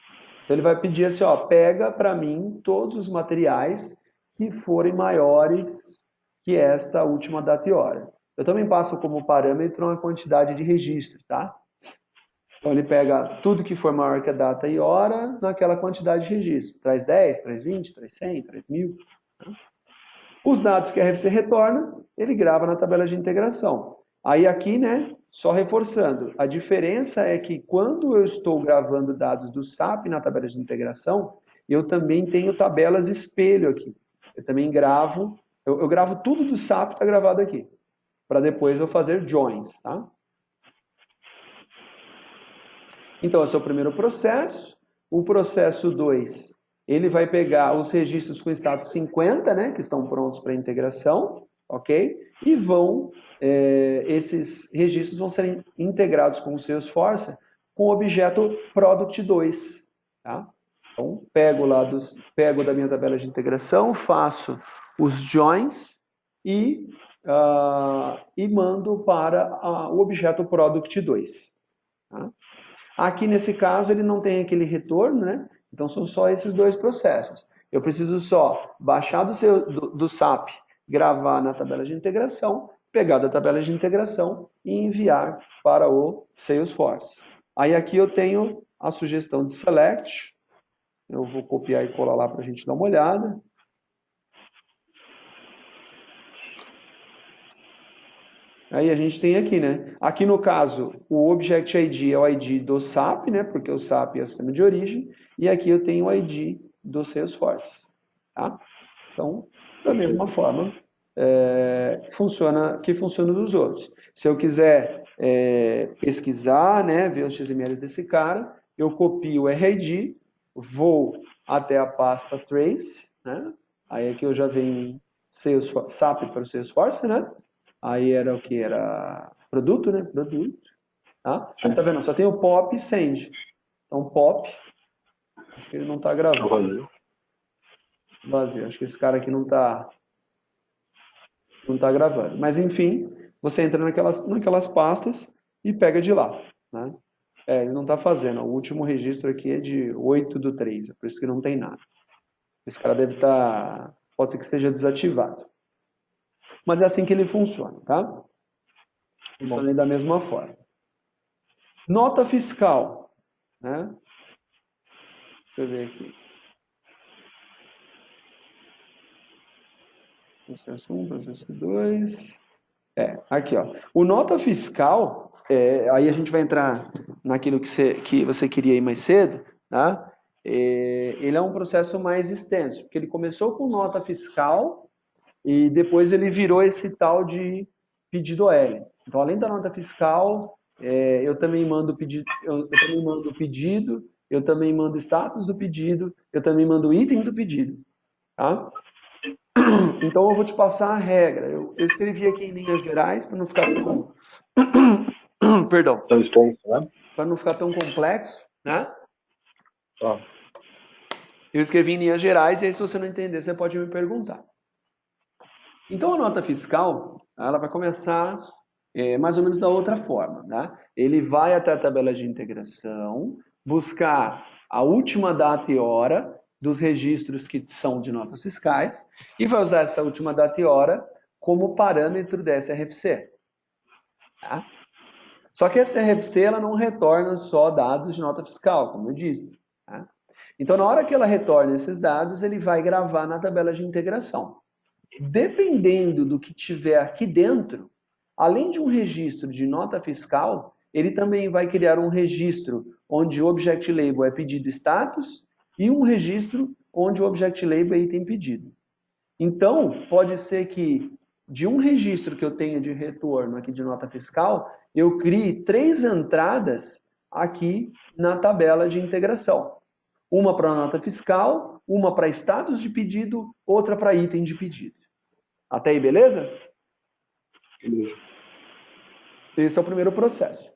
Então ele vai pedir assim, pega para mim todos os materiais que forem maiores que é esta última data e hora. Eu também passo como parâmetro uma quantidade de registros, tá? Então ele pega tudo que for maior que a data e hora naquela quantidade de registro. Traz 10, traz 20, traz 100, traz 1000. Os dados que a RFC retorna, ele grava na tabela de integração. Aí aqui, né, só reforçando, a diferença é que quando eu estou gravando dados do SAP na tabela de integração, eu também tenho tabelas espelho aqui. Eu também gravo, eu gravo tudo do SAP, está gravado aqui, para depois eu fazer joins, tá? Então, esse é o primeiro processo. O processo 2, ele vai pegar os registros com status 50, né, que estão prontos para integração, ok? E esses registros vão ser integrados com o Salesforce com o objeto Product 2, tá? Então, pego da minha tabela de integração, faço os joins e mando para o objeto Product 2. Tá? Aqui, nesse caso, ele não tem aquele retorno, né? Então, são só esses dois processos. Eu preciso só baixar do SAP, gravar na tabela de integração, pegar da tabela de integração e enviar para o Salesforce. Aí aqui eu tenho a sugestão de select. Eu vou copiar e colar lá para a gente dar uma olhada. Aí a gente tem aqui, né? Aqui no caso, o Object ID é o ID do SAP, né? Porque o SAP é o sistema de origem. E aqui eu tenho o ID do Salesforce. Tá? Então, da mesma forma que funciona dos outros. Se eu quiser pesquisar, né? Ver o XML desse cara, eu copio o RID, vou até a pasta trace, né? Aí aqui eu já venho SAP para o Salesforce, né? Aí era o que? Era produto, né? Produto. Tá? Tá vendo? Só tem o pop e send. Então, pop, acho que ele não está gravando. Vazio. Acho que esse cara aqui não tá gravando. Mas, enfim, você entra naquelas pastas e pega de lá. Né? Ele não está fazendo. O último registro aqui é de 8/3. É por isso que não tem nada. Esse cara deve estar... Pode ser que esteja desativado. Mas é assim que ele funciona, tá? Funciona da mesma forma. Nota fiscal, né? Deixa eu ver aqui. Processo 1, processo 2. Aqui, ó. O nota fiscal, aí a gente vai entrar naquilo que você queria ir mais cedo, tá? Ele é um processo mais extenso, porque ele começou com nota fiscal e depois ele virou esse tal de pedido OL. Então, além da nota fiscal, eu também mando pedido, eu também mando status do pedido, eu também mando item do pedido, tá? Então eu vou te passar a regra. Eu escrevi aqui em linhas gerais para não ficar tão perdão, para não ficar tão complexo, né? Eu escrevi em linhas gerais e aí se você não entender você pode me perguntar. Então a nota fiscal, ela vai começar mais ou menos da outra forma, né? Ele vai até a tabela de integração, buscar a última data e hora dos registros que são de notas fiscais e vai usar essa última data e hora como parâmetro dessa RFC. Tá? Só que essa RFC ela não retorna só dados de nota fiscal, como eu disse. Tá? Então, na hora que ela retorna esses dados, ele vai gravar na tabela de integração. Dependendo do que tiver aqui dentro, além de um registro de nota fiscal, ele também vai criar um registro onde o Object Label é pedido status e um registro onde o Object Label é item pedido. Então, pode ser que de um registro que eu tenha de retorno aqui de nota fiscal, eu crie 3 entradas aqui na tabela de integração. Uma para nota fiscal, uma para status de pedido, outra para item de pedido. Até aí, beleza? Beleza. Esse é o primeiro processo.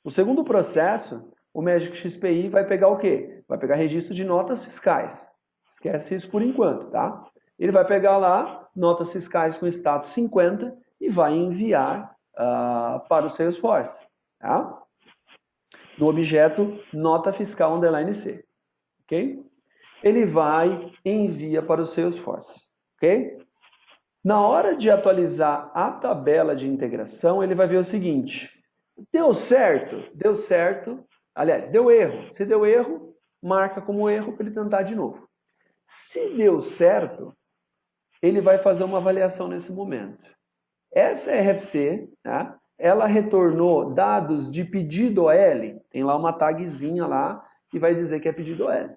O segundo processo, o Magic XPI vai pegar o quê? Vai pegar registro de notas fiscais. Esquece isso por enquanto, tá? Ele vai pegar lá notas fiscais com status 50 e vai enviar para o Salesforce, tá? No objeto nota fiscal _C, ok? Ele vai e envia para o Salesforce, ok? Na hora de atualizar a tabela de integração, ele vai ver o seguinte: deu certo? Deu certo. Aliás, deu erro. Se deu erro, marca como erro para ele tentar de novo. Se deu certo, ele vai fazer uma avaliação nesse momento. Essa RFC, tá? Ela retornou dados de pedido OL, tem lá uma tagzinha lá que vai dizer que é pedido OL.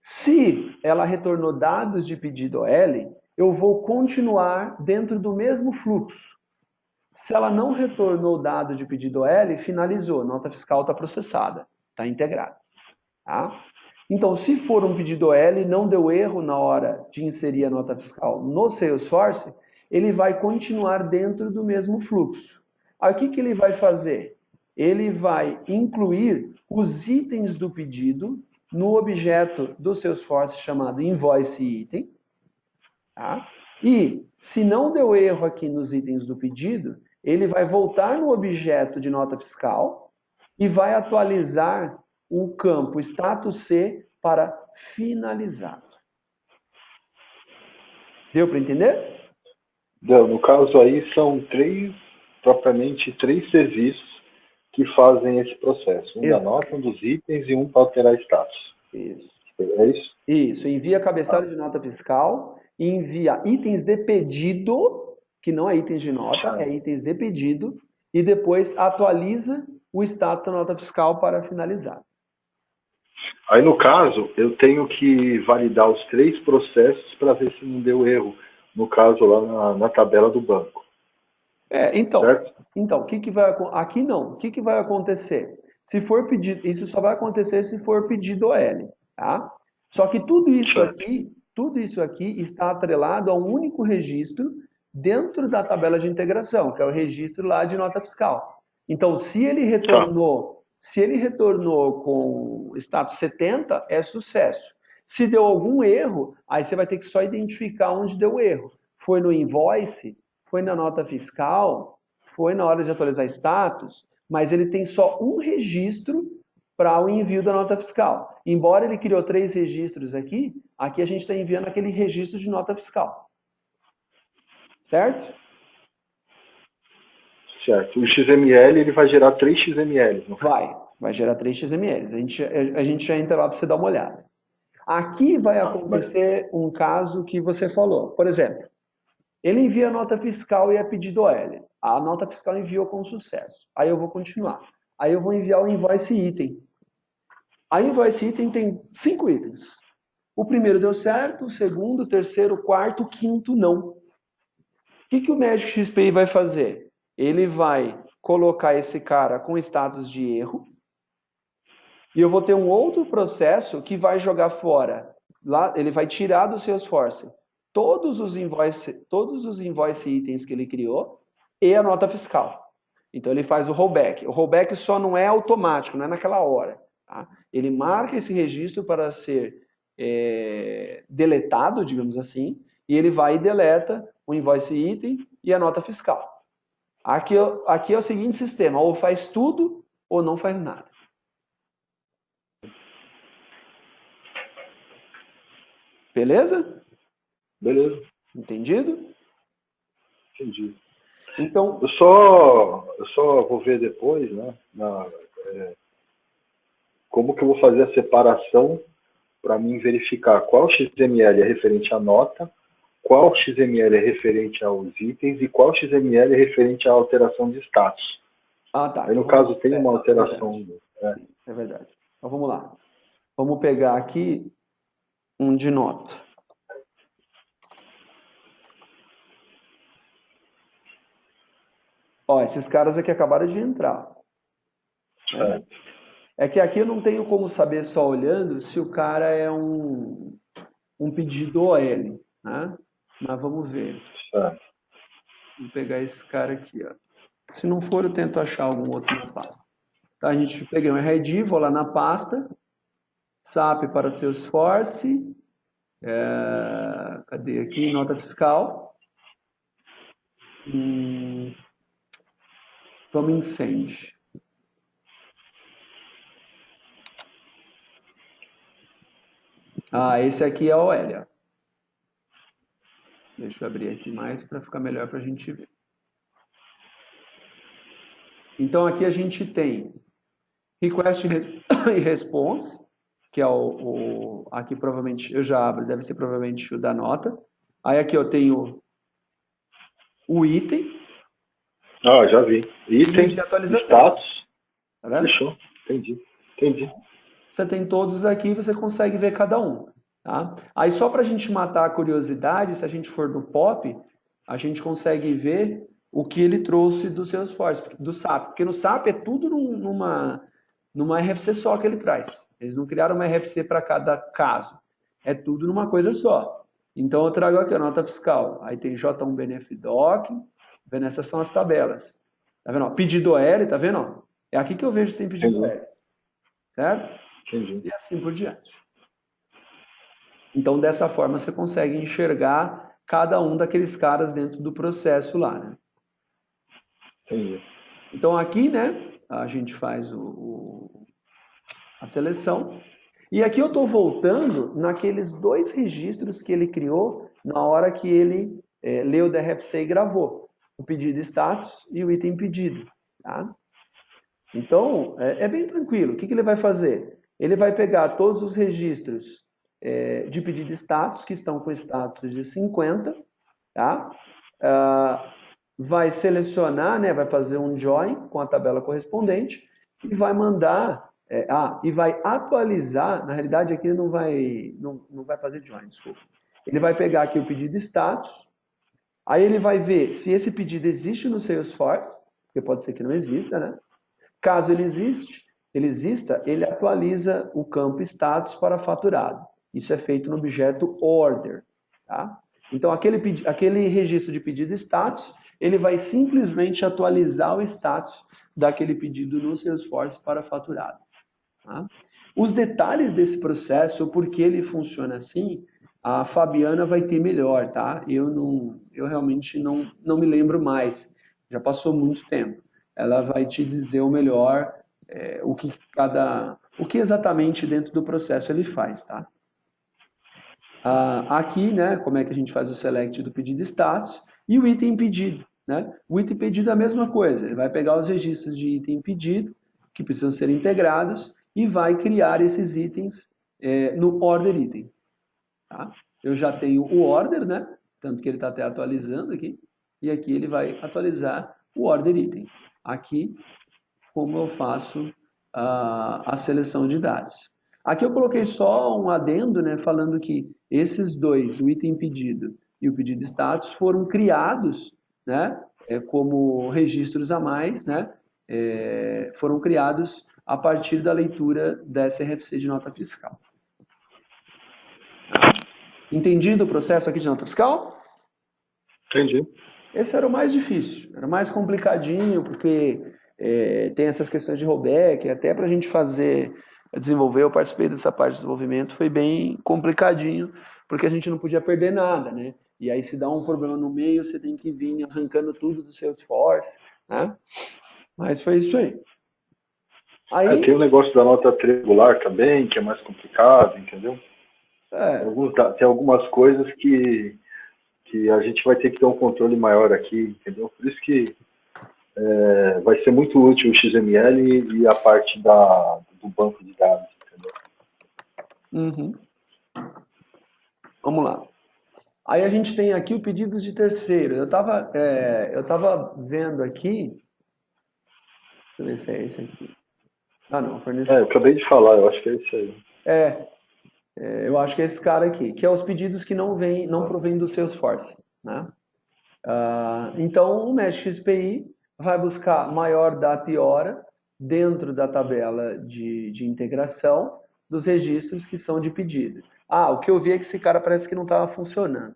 Se ela retornou dados de pedido OL, eu vou continuar dentro do mesmo fluxo. Se ela não retornou dado de pedido OL, finalizou, nota fiscal está processada, está integrada. Tá? Então, se for um pedido OL e não deu erro na hora de inserir a nota fiscal no Salesforce, ele vai continuar dentro do mesmo fluxo. Aí o que ele vai fazer? Ele vai incluir os itens do pedido no objeto do Salesforce chamado invoice item. Tá? E se não deu erro aqui nos itens do pedido, ele vai voltar no objeto de nota fiscal e vai atualizar o campo status C para finalizado. Deu para entender? Deu. No caso aí, são propriamente três serviços que fazem esse processo. Um da nota, um dos itens e um para alterar status. Isso. É isso? Isso. Envia cabeçalho de nota fiscal, envia itens de pedido, que não é itens de nota, é itens de pedido, e depois atualiza o status da nota fiscal para finalizar. Aí, no caso, eu tenho que validar os três processos para ver se não deu erro, no caso, lá na tabela do banco. Então, o que vai aqui não. O que vai acontecer? Se for pedido, isso só vai acontecer se for pedido OL, tá? Só que tudo isso aqui está atrelado a um único registro dentro da tabela de integração, que é o registro lá de nota fiscal. Então, se ele retornou com status 70, é sucesso. Se deu algum erro, aí você vai ter que só identificar onde deu erro. Foi no invoice, foi na nota fiscal, foi na hora de atualizar status, mas ele tem só um registro para o envio da nota fiscal. Embora ele criou 3 registros aqui a gente está enviando aquele registro de nota fiscal. Certo? Certo. O XML ele vai gerar 3 XMLs. Não? Vai gerar 3 XMLs. A gente já entra lá para você dar uma olhada. Aqui vai acontecer um caso que você falou. Por exemplo, ele envia a nota fiscal e é pedido OL. A nota fiscal enviou com sucesso. Aí eu vou continuar. Aí eu vou enviar o invoice item. A invoice item tem 5 itens. O primeiro deu certo, o segundo, o terceiro, o quarto, o quinto não. O que o Magic XPI vai fazer? Ele vai colocar esse cara com status de erro e eu vou ter um outro processo que vai jogar fora. Lá, ele vai tirar do Salesforce todos os invoice itens que ele criou e a nota fiscal. Então ele faz o rollback. O rollback só não é automático, não é naquela hora. Tá? Ele marca esse registro para ser deletado, digamos assim, e ele vai e deleta o invoice item e a nota fiscal. Aqui é o seguinte sistema, ou faz tudo ou não faz nada. Beleza? Beleza. Entendido? Entendi. Então, eu só vou ver depois, né, como que eu vou fazer a separação para mim verificar qual XML é referente à nota, qual XML é referente aos itens e qual XML é referente à alteração de status. tá. Aí, no caso, tem uma alteração. É verdade. Então, vamos lá. Vamos pegar aqui um de nota. Ó, esses caras aqui acabaram de entrar. É que aqui eu não tenho como saber só olhando se o cara é um pedido OL, né? Mas vamos ver. Vou pegar esse cara aqui, ó. Se não for, eu tento achar algum outro na pasta. Tá, a gente peguei um RID, vou lá na pasta, SAP para Salesforce, cadê aqui? Nota fiscal. Toma incêndio. Esse aqui é a OL. Deixa eu abrir aqui mais para ficar melhor para a gente ver. Então, aqui a gente tem request e response, que é aqui provavelmente eu já abro, deve ser provavelmente o da nota. Aí aqui eu tenho o item. Ah, já vi. Item, De atualização. status. Tá vendo? Fechou. Entendi. Você tem todos aqui e você consegue ver cada um. Tá? Aí só para a gente matar a curiosidade, se a gente for no POP, a gente consegue ver o que ele trouxe do Salesforce, do SAP. Porque no SAP é tudo numa RFC só que ele traz. Eles não criaram uma RFC para cada caso. É tudo numa coisa só. Então eu trago aqui a nota fiscal. Aí tem J1 BNFDoc, vendo? Essas são as tabelas. Tá vendo? Pedido OL, tá vendo? É aqui que eu vejo se tem pedido OL. Certo? Entendi. E assim por diante. Então, dessa forma, você consegue enxergar cada um daqueles caras dentro do processo lá, né? Entendi. Então, aqui, né, a gente faz a seleção. E aqui eu estou voltando naqueles 2 registros que ele criou na hora que ele leu o DRFC e gravou. O pedido status e o item pedido. Tá? Então, é bem tranquilo. O que ele vai fazer? Ele vai pegar todos os registros de pedido status, que estão com status de 50, tá? Vai selecionar, né, vai fazer um join com a tabela correspondente e vai mandar, e vai atualizar, na realidade aqui ele não vai fazer join, desculpa. Ele vai pegar aqui o pedido status, aí ele vai ver se esse pedido existe no Salesforce, porque pode ser que não exista, né? Caso ele exista, ele atualiza o campo status para faturado. Isso é feito no objeto order. Tá? Então, aquele registro de pedido status, ele vai simplesmente atualizar o status daquele pedido no Salesforce para faturado. Tá? Os detalhes desse processo, por que ele funciona assim, a Fabiana vai ter melhor, tá? Eu realmente não me lembro mais. Já passou muito tempo. Ela vai te dizer o melhor, o que exatamente dentro do processo ele faz, tá? Aqui, né, como é que a gente faz o select do pedido status e o item pedido, né? O item pedido é a mesma coisa, ele vai pegar os registros de item pedido, que precisam ser integrados, e vai criar esses itens no order item. Tá? Eu já tenho o order, né? Tanto que ele está até atualizando aqui, e aqui ele vai atualizar o order item. Aqui, como eu faço a seleção de dados. Aqui eu coloquei só um adendo, né, falando que esses dois, o item pedido e o pedido status, foram criados, né, como registros a mais, né, foram criados a partir da leitura dessa RFC de nota fiscal. Entendido o processo aqui de nota fiscal? Entendi. Esse era o mais difícil, era o mais complicadinho, porque tem essas questões de rollback, até para a gente desenvolver, eu participei dessa parte de desenvolvimento, foi bem complicadinho, porque a gente não podia perder nada, né? E aí se dá um problema no meio, você tem que vir arrancando tudo do Salesforce, né? Mas foi isso aí. Tem o negócio da nota triangular também, que é mais complicado, entendeu? Tem algumas coisas que a gente vai ter que ter um controle maior aqui, entendeu? Por isso que vai ser muito útil o XML e a parte do banco de dados, entendeu? Uhum. Vamos lá. Aí a gente tem aqui o pedido de terceiro. Eu tava vendo aqui. Deixa eu ver se é esse aqui. Ah, não, fornecedor. Eu acabei de falar, eu acho que é isso aí. Eu acho que é esse cara aqui, que é os pedidos que não provém do Salesforce, né? Então, o Mesh XPI vai buscar maior data e hora dentro da tabela de integração dos registros que são de pedido. O que eu vi é que esse cara parece que não estava funcionando.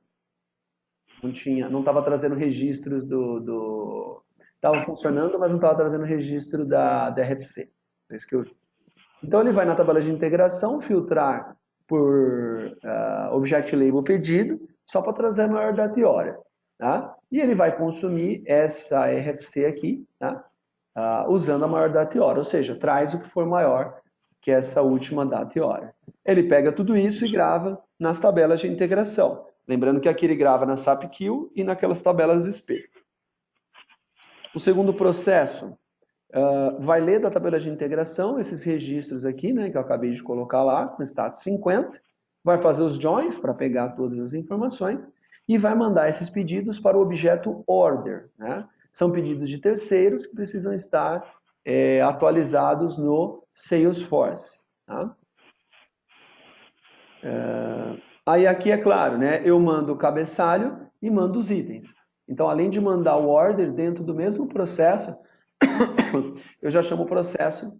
Não estava trazendo registros Estava funcionando, mas não estava trazendo registro da RFC. É isso que eu vi. Então, ele vai na tabela de integração, filtrar por Object Label pedido, só para trazer a maior data e hora. Tá? E ele vai consumir essa RFC aqui, tá? Usando a maior data e hora, ou seja, traz o que for maior que essa última data e hora. Ele pega tudo isso e grava nas tabelas de integração. Lembrando que aqui ele grava na SAP-Kill e naquelas tabelas de espelho. O segundo processo vai ler da tabela de integração esses registros aqui, né, que eu acabei de colocar lá, no status 50, vai fazer os joins para pegar todas as informações e vai mandar esses pedidos para o objeto order, né? São pedidos de terceiros que precisam estar atualizados no Salesforce. Tá? Aí aqui é claro, né? Eu mando o cabeçalho e mando os itens. Então, além de mandar o order dentro do mesmo processo, eu já chamo o processo,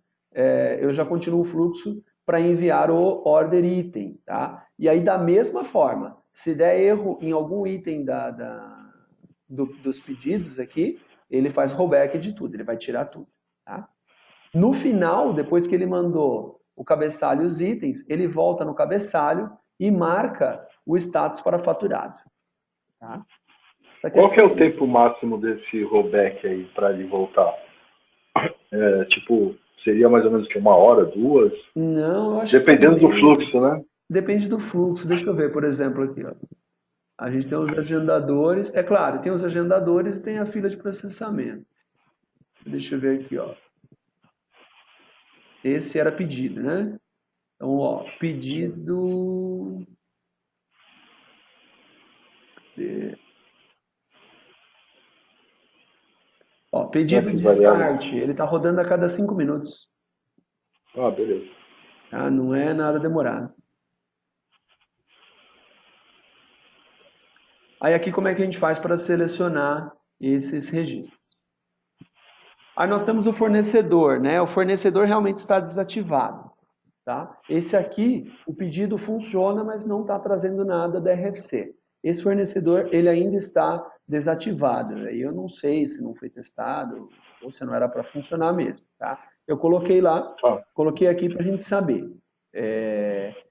eu já continuo o fluxo para enviar o order item. Tá? E aí, da mesma forma, se der erro em algum item dos pedidos aqui, ele faz rollback de tudo, ele vai tirar tudo. Tá? No final, depois que ele mandou o cabeçalho e os itens, ele volta no cabeçalho e marca o status para faturado. Tá? Qual que é o tempo máximo desse rollback aí para ele voltar? Tipo, seria mais ou menos que 1 hora, 2? Não, eu acho dependendo que do fluxo, né? Depende do fluxo. Deixa eu ver, por exemplo, aqui. Ó. A gente tem os agendadores. É claro, tem os agendadores e tem a fila de processamento. Deixa eu ver aqui, ó. Esse era pedido, né? Então, ó, pedido... Ó, pedido de start, ele está rodando a cada 5 minutos. Ah, beleza. Tá? Não é nada demorado. Aí aqui como é que a gente faz para selecionar esses registros? Aí nós temos o fornecedor, né? O fornecedor realmente está desativado. Tá? Esse aqui, o pedido funciona, mas não está trazendo nada da RFC. Esse fornecedor, ele ainda está desativado. Aí eu não sei se não foi testado ou se não era para funcionar mesmo. Tá? Eu coloquei lá, coloquei aqui para a gente saber.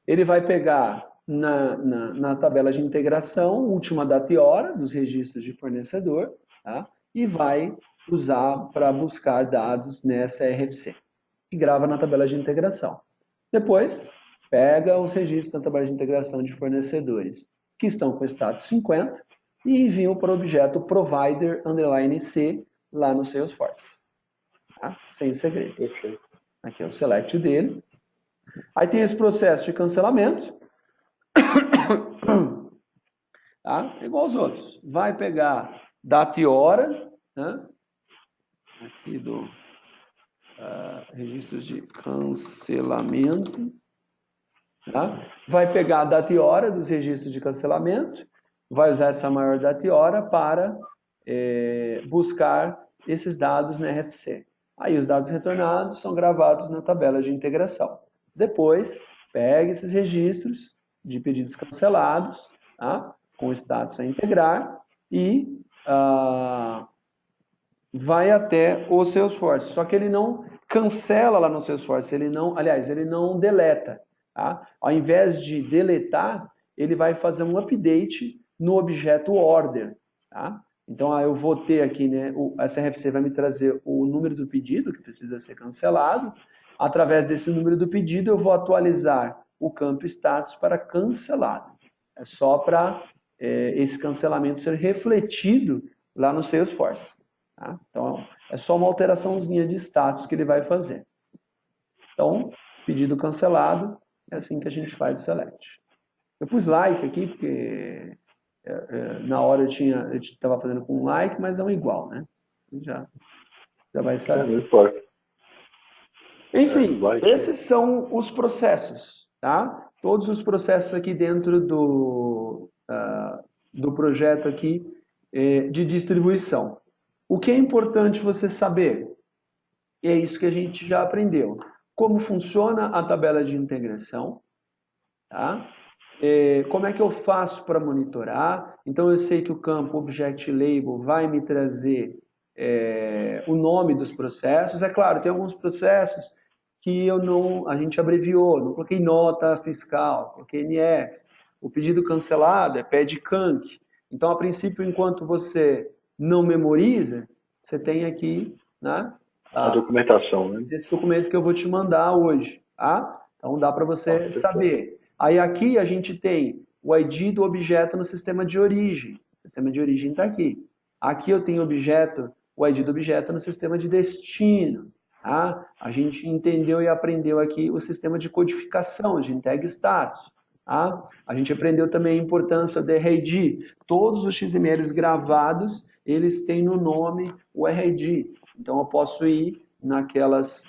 Ele vai pegar na tabela de integração, última data e hora dos registros de fornecedor, tá? E vai usar para buscar dados nessa RFC. E grava na tabela de integração. Depois, pega os registros da tabela de integração de fornecedores que estão com status 50 e envia para o objeto provider_c lá no Salesforce. Tá? Sem segredo. Aqui é o select dele. Aí tem esse processo de cancelamento. Tá? Igual aos outros. Vai pegar data e hora, né? Aqui do registros de cancelamento. Tá? Vai pegar a data e hora dos registros de cancelamento, vai usar essa maior data e hora para buscar esses dados na RFC. Aí os dados retornados são gravados na tabela de integração. Depois, pega esses registros de pedidos cancelados, tá? Com status a integrar e vai até o Salesforce. Só que ele não cancela lá no Salesforce, ele não deleta. Tá? Ao invés de deletar, ele vai fazer um update no objeto order. Tá? Então, eu vou ter aqui, né, essa RFC vai me trazer o número do pedido que precisa ser cancelado. Através desse número do pedido, eu vou atualizar o campo status para cancelado. É só para esse cancelamento ser refletido lá no Salesforce. Tá? Então, é só uma alteraçãozinha de status que ele vai fazer. Então, pedido cancelado, é assim que a gente faz o select. Eu pus like aqui, porque na hora eu estava fazendo com like, mas é um igual, né? Já vai saber. Não importa. Enfim, esses são os processos, tá? Todos os processos aqui dentro do projeto aqui de distribuição. O que é importante você saber? É isso que a gente já aprendeu. Como funciona a tabela de integração, tá? Como é que eu faço para monitorar? Então, eu sei que o campo Object Label vai me trazer o nome dos processos. É claro, tem alguns processos que a gente abreviou, não coloquei nota fiscal, coloquei NF. O pedido cancelado é PED-CANC. Então, a princípio, enquanto você não memoriza, você tem aqui, né, a documentação, né? Esse documento que eu vou te mandar hoje, tá? Então dá para você saber. Aí aqui a gente tem o ID do objeto no sistema de origem. O sistema de origem está aqui. Aqui eu tenho o ID do objeto no sistema de destino. Tá? A gente entendeu e aprendeu aqui o sistema de codificação, de tag status. Tá? A gente aprendeu também a importância do RID. Todos os XMLs gravados, eles têm no nome o RID. Então, eu posso ir naquelas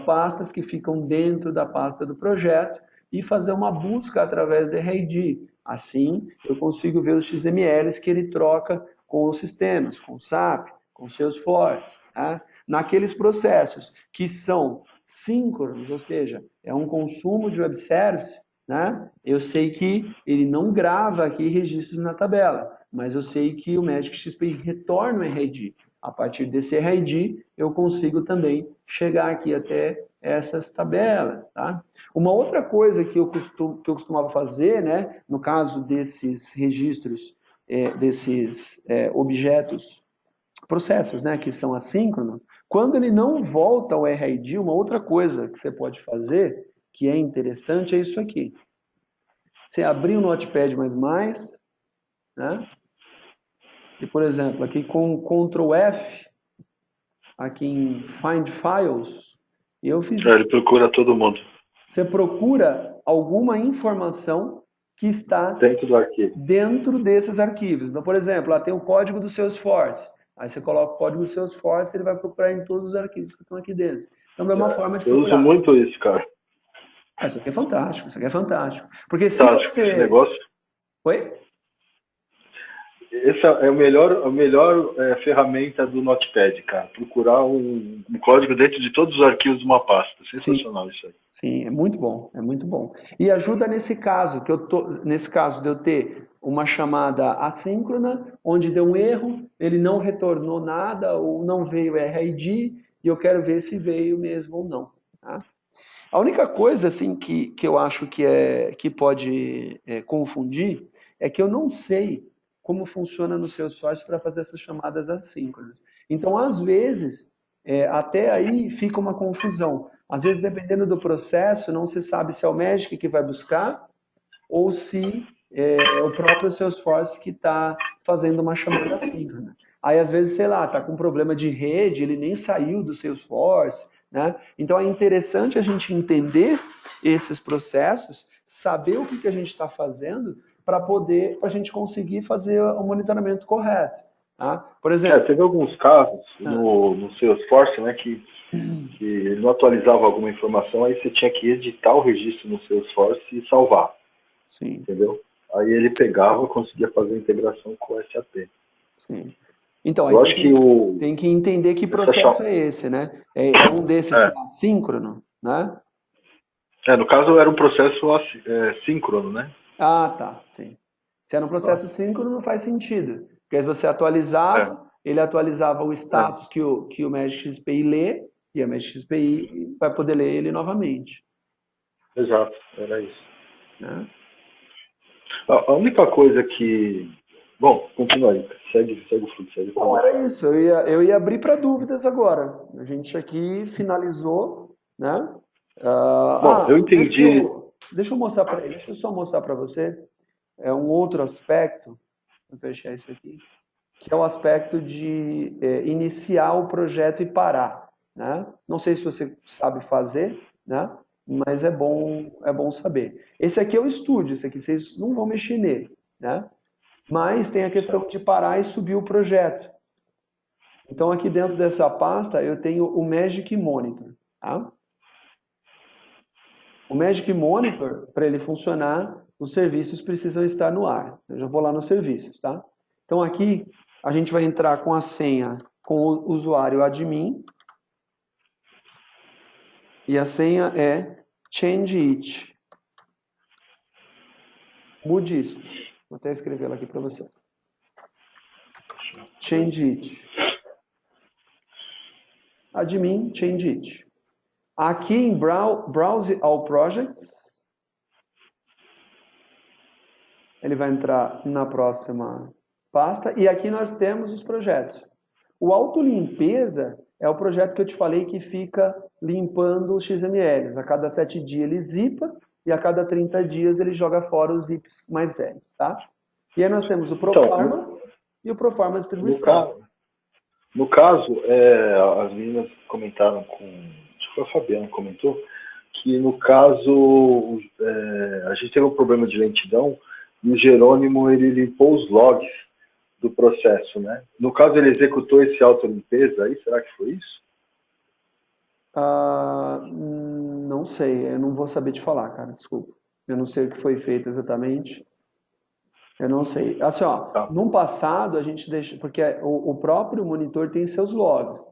pastas que ficam dentro da pasta do projeto e fazer uma busca através do RID. Assim, eu consigo ver os XMLs que ele troca com os sistemas, com o SAP, com o Salesforce. Tá? Naqueles processos que são síncronos, ou seja, é um consumo de web service, né? Eu sei que ele não grava aqui registros na tabela, mas eu sei que o Magic XP retorna o RID. A partir desse RID, eu consigo também chegar aqui até essas tabelas. Tá? Uma outra coisa que eu costumava fazer, né, no caso desses registros, desses objetos, processos, né, que são assíncronos, quando ele não volta ao RID, uma outra coisa que você pode fazer, que é interessante, é isso aqui. Você abrir o Notepad++, né? E, por exemplo, aqui com Ctrl F, aqui em Find Files, eu fiz... Ele procura todo mundo. Você procura alguma informação que está dentro do arquivo, dentro desses arquivos. Então, por exemplo, lá tem o código do Salesforce. Aí você coloca o código do Salesforce, ele vai procurar em todos os arquivos que estão aqui dentro. Então, é uma forma de procurar. Eu uso muito isso, cara. Isso aqui é fantástico, isso aqui é fantástico. Porque se Fantástico você... esse negócio. Oi? Essa é a melhor ferramenta do Notepad, cara. Procurar um código dentro de todos os arquivos de uma pasta. Sensacional. Sim. Isso aí. Sim, é muito bom, é muito bom. E ajuda nesse caso, nesse caso de eu ter uma chamada assíncrona, onde deu um erro, ele não retornou nada, ou não veio RID, e eu quero ver se veio mesmo ou não. Tá? A única coisa assim, que eu acho que pode confundir é que eu não sei como funciona no Salesforce para fazer essas chamadas assíncronas. Então, às vezes, até aí fica uma confusão. Às vezes, dependendo do processo, não se sabe se é o Magic que vai buscar ou se é o próprio Salesforce que está fazendo uma chamada assíncrona. Aí, às vezes, sei lá, está com problema de rede, ele nem saiu do Salesforce, né? Então, é interessante a gente entender esses processos, saber o que a gente está fazendo para a gente conseguir fazer o monitoramento correto. Tá? Por exemplo... teve alguns casos no Salesforce, né, que ele não atualizava alguma informação, aí você tinha que editar o registro no Salesforce e salvar. Sim. Entendeu? Aí ele pegava e conseguia fazer a integração com o SAP. Sim. Então, eu aí acho que tem que entender que processo é esse, né? É um desses que é assíncrono, né? No caso era um processo síncrono, né? Ah, tá, sim. Se era um processo síncrono, não faz sentido. Porque você atualizava, ele atualizava o status que o Magic XPI lê, e a Magic XPI vai poder ler ele novamente. Exato, era isso. Né? A única coisa que... Bom, continua aí. Segue o fluxo. Bom, era isso. Eu ia abrir para dúvidas agora. A gente aqui finalizou, né? Bom, eu entendi. Deixa eu só mostrar para você um outro aspecto. Vou fechar isso aqui. Que é o aspecto de iniciar o projeto e parar. Né? Não sei se você sabe fazer, né? Mas é bom saber. Esse aqui é o estúdio, esse aqui vocês não vão mexer nele. Né? Mas tem a questão de parar e subir o projeto. Então, aqui dentro dessa pasta, eu tenho o Magic Monitor. Tá? O Magic Monitor, para ele funcionar, os serviços precisam estar no ar. Eu já vou lá nos serviços. Tá? Então, aqui, a gente vai entrar com a senha com o usuário admin. E a senha é change_it. Mude isso. Vou até escrevê-la aqui para você. Change_it. Admin, change_it. Aqui em Browse All Projects, ele vai entrar na próxima pasta. E aqui nós temos os projetos. O Autolimpeza é o projeto que eu te falei que fica limpando os XMLs. A cada 7 dias ele zipa e a cada 30 dias ele joga fora os IPs mais velhos, tá? E aí nós temos o Então, Proforma e o Proforma no Distribuição. caso, no caso, as meninas comentaram acho que foi a Fabiana que comentou, que no caso a gente teve um problema de lentidão e o Jerônimo ele limpou os logs do processo, né? No caso ele executou esse auto-limpeza aí, será que foi isso? Não sei, eu não vou saber te falar, cara, desculpa. Eu não sei o que foi feito exatamente. Eu não sei. Assim, ó, Tá, no passado a gente deixa, porque o próprio monitor tem seus logs,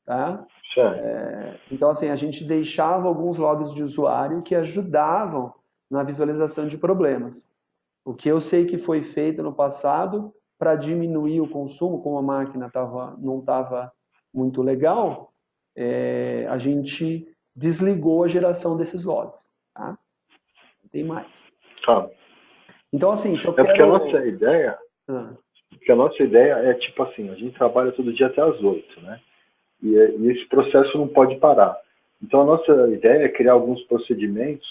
tá? certo. Então, assim, a gente deixava alguns logs de usuário que ajudavam na visualização de problemas. O que eu sei que foi feito no passado para diminuir o consumo, como a máquina não estava muito legal, a gente desligou a geração desses logs. Tá? Não tem mais. Tá. Então, assim, se eu É porque a quero. nossa ideia, Ah, porque a nossa ideia é tipo assim, a gente trabalha todo dia até às 8, né? E esse processo não pode parar. Então a nossa ideia é criar alguns procedimentos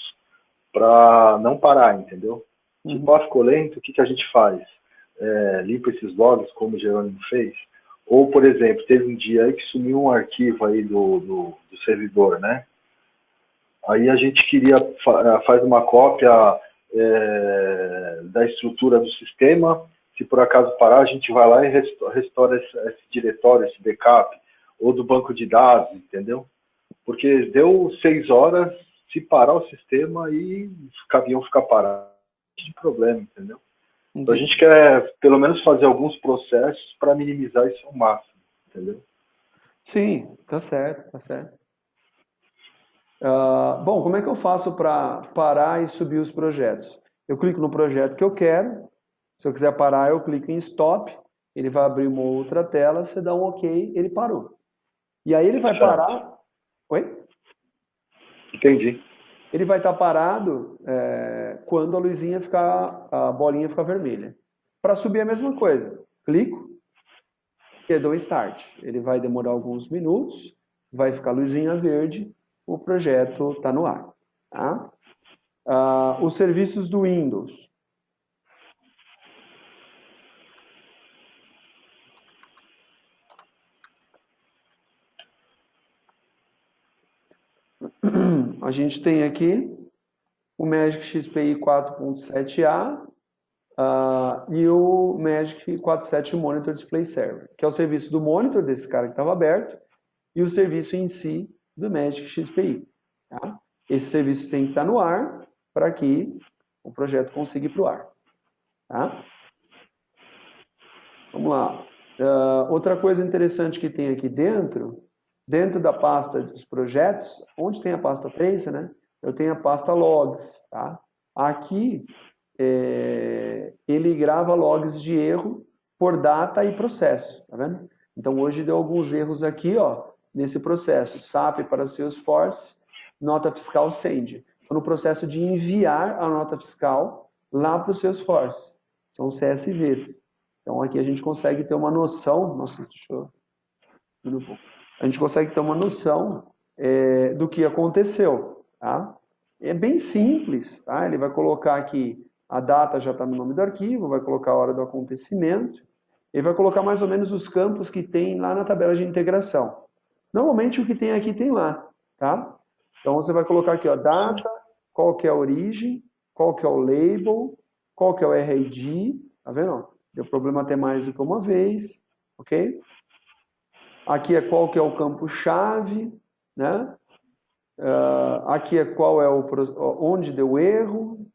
para não parar, entendeu? Tipo, uhum, ficou lento, o que a gente faz? Limpa esses logs, como o Jerônimo fez? Ou, por exemplo, teve um dia aí que sumiu um arquivo aí do servidor, né? Aí a gente faz uma cópia da estrutura do sistema. Se por acaso parar, a gente vai lá e restaura esse diretório, esse backup, ou do banco de dados, entendeu? Porque deu 6 horas, se parar o sistema, aí os caminhões ficar parados, de problema, entendeu? Então a entendi. gente quer, pelo menos, fazer alguns processos para minimizar isso ao máximo, entendeu? Sim, tá certo, tá certo. Bom, como é que eu faço para parar e subir os projetos? Eu clico no projeto que eu quero. Se eu quiser parar, eu clico em Stop. Ele vai abrir uma outra tela. Você dá um OK, ele parou. E aí ele vai Certo. parar. Oi? Entendi. Ele vai estar parado quando a luzinha ficar, a bolinha ficar vermelha. Para subir a mesma coisa. Clico e dou Start. Ele vai demorar alguns minutos, vai ficar a luzinha verde, o projeto está no ar. Tá? Os serviços do Windows. A gente tem aqui o Magic XPI 4.7a e o Magic 47 Monitor Display Server, que é o serviço do monitor desse cara que estava aberto e o serviço em si do Magic XPI. Tá? Esse serviço tem que estar no ar para que o projeto consiga ir para o ar. Tá? Vamos lá. Outra coisa interessante que tem aqui dentro da pasta dos projetos, onde tem a pasta Trace, né? Eu tenho a pasta Logs, tá? Aqui, ele grava logs de erro por data e processo, tá vendo? Então, hoje deu alguns erros aqui, ó, nesse processo. SAP para Salesforce, nota fiscal send. Estou no processo de enviar a nota fiscal lá para o Salesforce. São CSVs. Então, aqui a gente consegue ter uma noção. Nossa, deixa eu. A gente consegue ter uma noção do que aconteceu. Tá? É bem simples. Tá? Ele vai colocar aqui a data já está no nome do arquivo, vai colocar a hora do acontecimento, ele vai colocar mais ou menos os campos que tem lá na tabela de integração. Normalmente o que tem aqui tem lá. Tá? Então você vai colocar aqui, ó, data, qual que é a origem, qual que é o label, qual que é o RID, tá vendo? Deu problema até mais do que uma vez, ok? Aqui é qual que é o campo-chave, né? Aqui é qual é onde deu erro,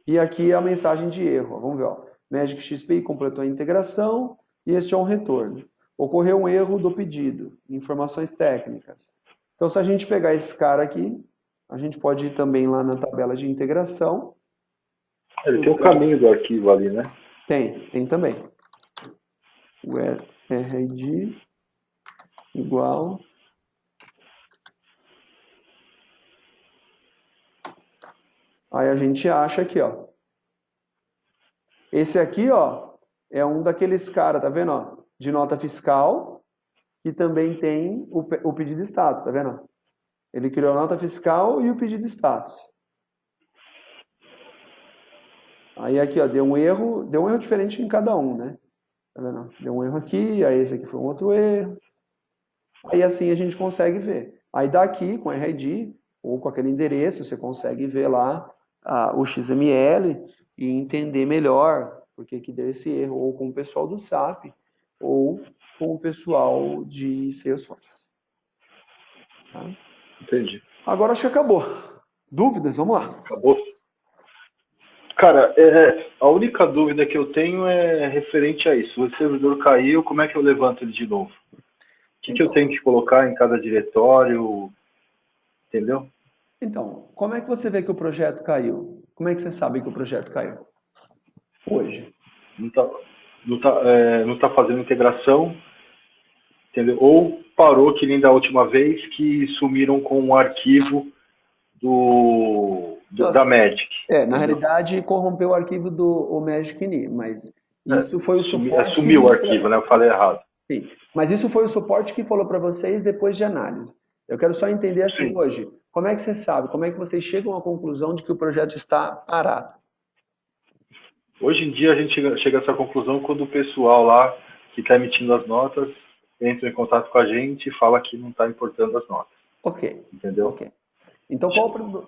e aqui é a mensagem de erro. Vamos ver, ó. Magic XPI completou a integração, e este é um retorno. Ocorreu um erro do pedido, informações técnicas. Então, se a gente pegar esse cara aqui, a gente pode ir também lá na tabela de integração. Ele tem o caminho do arquivo ali, né? Tem também. O RID igual. Aí a gente acha aqui, ó. Esse aqui, ó, é um daqueles caras, tá vendo, ó, de nota fiscal, que também tem o pedido de status, tá vendo? Ele criou a nota fiscal e o pedido de status. Aí aqui, ó, deu um erro diferente em cada um, né? Tá vendo? Deu um erro aqui, aí esse aqui foi um outro erro. Aí assim a gente consegue ver. Aí daqui, com RID, ou com aquele endereço, você consegue ver lá o XML e entender melhor por que que deu esse erro, ou com o pessoal do SAP, ou com o pessoal de Salesforce. Tá? Entendi. Agora acho que acabou. Dúvidas? Vamos lá. Acabou. Cara, a única dúvida que eu tenho é referente a isso. O servidor caiu, como é que eu levanto ele de novo? O que eu Então, tenho que colocar em cada diretório? Entendeu? então, como é que você vê que o projeto caiu? Como é que você sabe que o projeto caiu? Hoje. Não está não tá fazendo integração, entendeu? Ou parou que nem da última vez que sumiram com um arquivo da Nossa, Magic, na entendeu? realidade, corrompeu o arquivo do Magic Me, mas isso foi o suporte que Sumiu o disse pra... arquivo, né? Eu falei errado. Sim, mas isso foi o suporte que falou para vocês depois de análise. Eu quero só entender assim Sim. hoje, como é que você sabe, como é que vocês chegam à conclusão de que o projeto está parado? Hoje em dia a gente chega a essa conclusão quando o pessoal lá que está emitindo as notas entra em contato com a gente e fala que não está importando as notas, Ok, entendeu? ok. Então,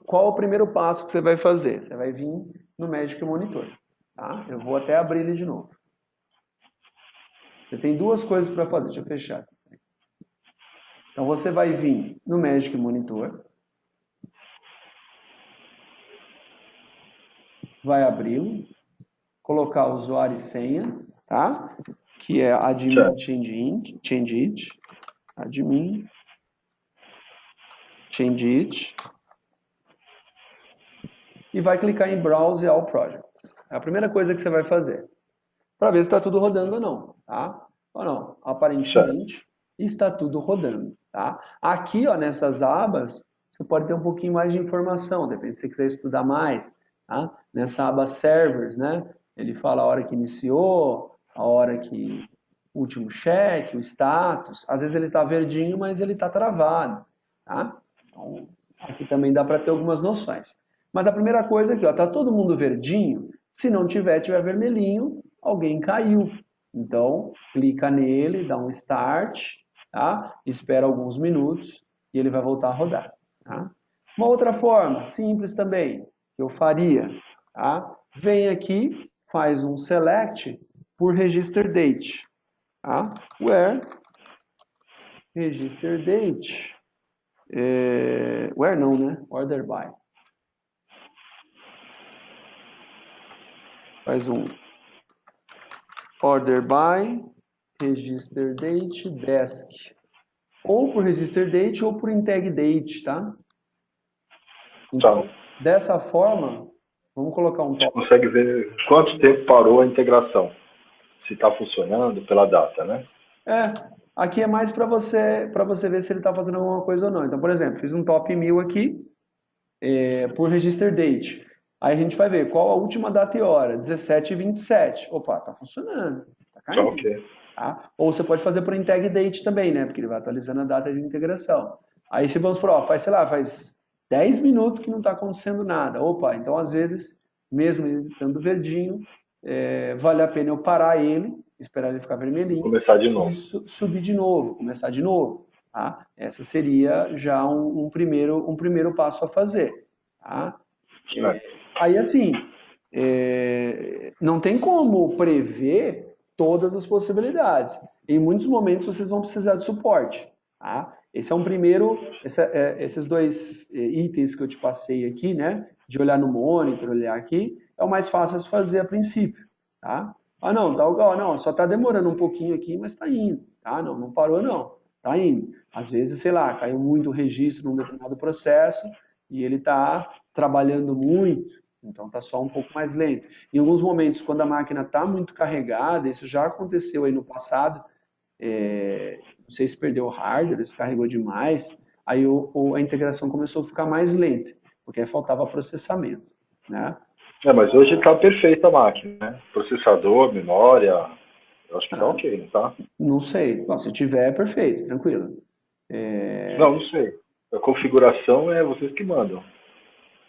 qual o primeiro passo que você vai fazer? Você vai vir no Magic Monitor, tá? Eu vou até abrir ele de novo. Você tem duas coisas para fazer, deixa eu fechar. Então, você vai vir no Magic Monitor, vai abri-lo, colocar usuário e senha, tá? Que é admin Certo. change it, admin change it, e vai clicar em Browse All Projects. É a primeira coisa que você vai fazer, para ver se está tudo rodando ou não, tá? Ou não, Certo. aparentemente está tudo rodando, tá? Aqui, ó, nessas abas, você pode ter um pouquinho mais de informação, depende se você quiser estudar mais, tá? Nessa aba Servers, né? Ele fala a hora que iniciou, a hora que último cheque, o status. Às vezes ele está verdinho, mas ele está travado, tá? Então, aqui também dá para ter algumas noções. Mas a primeira coisa aqui, ó, tá todo mundo verdinho? Se não tiver vermelhinho, alguém caiu. Então, clica nele, dá um start, tá? Espera alguns minutos e ele vai voltar a rodar, tá? Uma outra forma, simples também, que eu faria, tá? Vem aqui, faz um select por register date, tá? Where register date, where não, né? Order by. Faz um order by register date desk. Ou por register date ou por intag date, tá? Então, Tá. dessa forma, vamos colocar um A gente top. consegue ver quanto tempo parou a integração. Se está funcionando pela data, né? Aqui é mais para você ver se ele está fazendo alguma coisa ou não. Então, por exemplo, fiz um top 1000 aqui, por register date. Aí a gente vai ver qual a última data e hora, 17h27. Opa, tá funcionando, tá Tá, caindo. ok. Tá? Ou você pode fazer por intag date também, né? Porque ele vai atualizando a data de integração. Aí se vamos por, faz, sei lá, faz 10 minutos que não está acontecendo nada. Opa, então às vezes, mesmo ele estando verdinho, vale a pena eu parar ele, esperar ele ficar Vou vermelhinho começar de e novo. subir de novo, começar de novo. Tá? Essa seria já um primeiro passo a fazer. Tá? Né? Aí assim, não tem como prever todas as possibilidades. Em muitos momentos vocês vão precisar de suporte. Tá? Esse é um primeiro, esses dois itens que eu te passei aqui, né? De olhar no monitor, olhar aqui, é o mais fácil de fazer a princípio. Tá? Não, não, só está demorando um pouquinho aqui, mas está indo. Tá? Não, não parou não, está indo. Às vezes, sei lá, caiu muito o registro num determinado processo e ele está trabalhando muito, então está só um pouco mais lento. Em alguns momentos, quando a máquina está muito carregada, isso já aconteceu aí no passado, não sei se perdeu o hardware, descarregou demais, aí a integração começou a ficar mais lenta, porque aí faltava processamento, né? Mas hoje está perfeita a máquina, né? Processador, memória, eu acho que tá ok, não tá? Não sei. Bom, se tiver, é perfeito, tranquilo. Não sei. A configuração é vocês que mandam.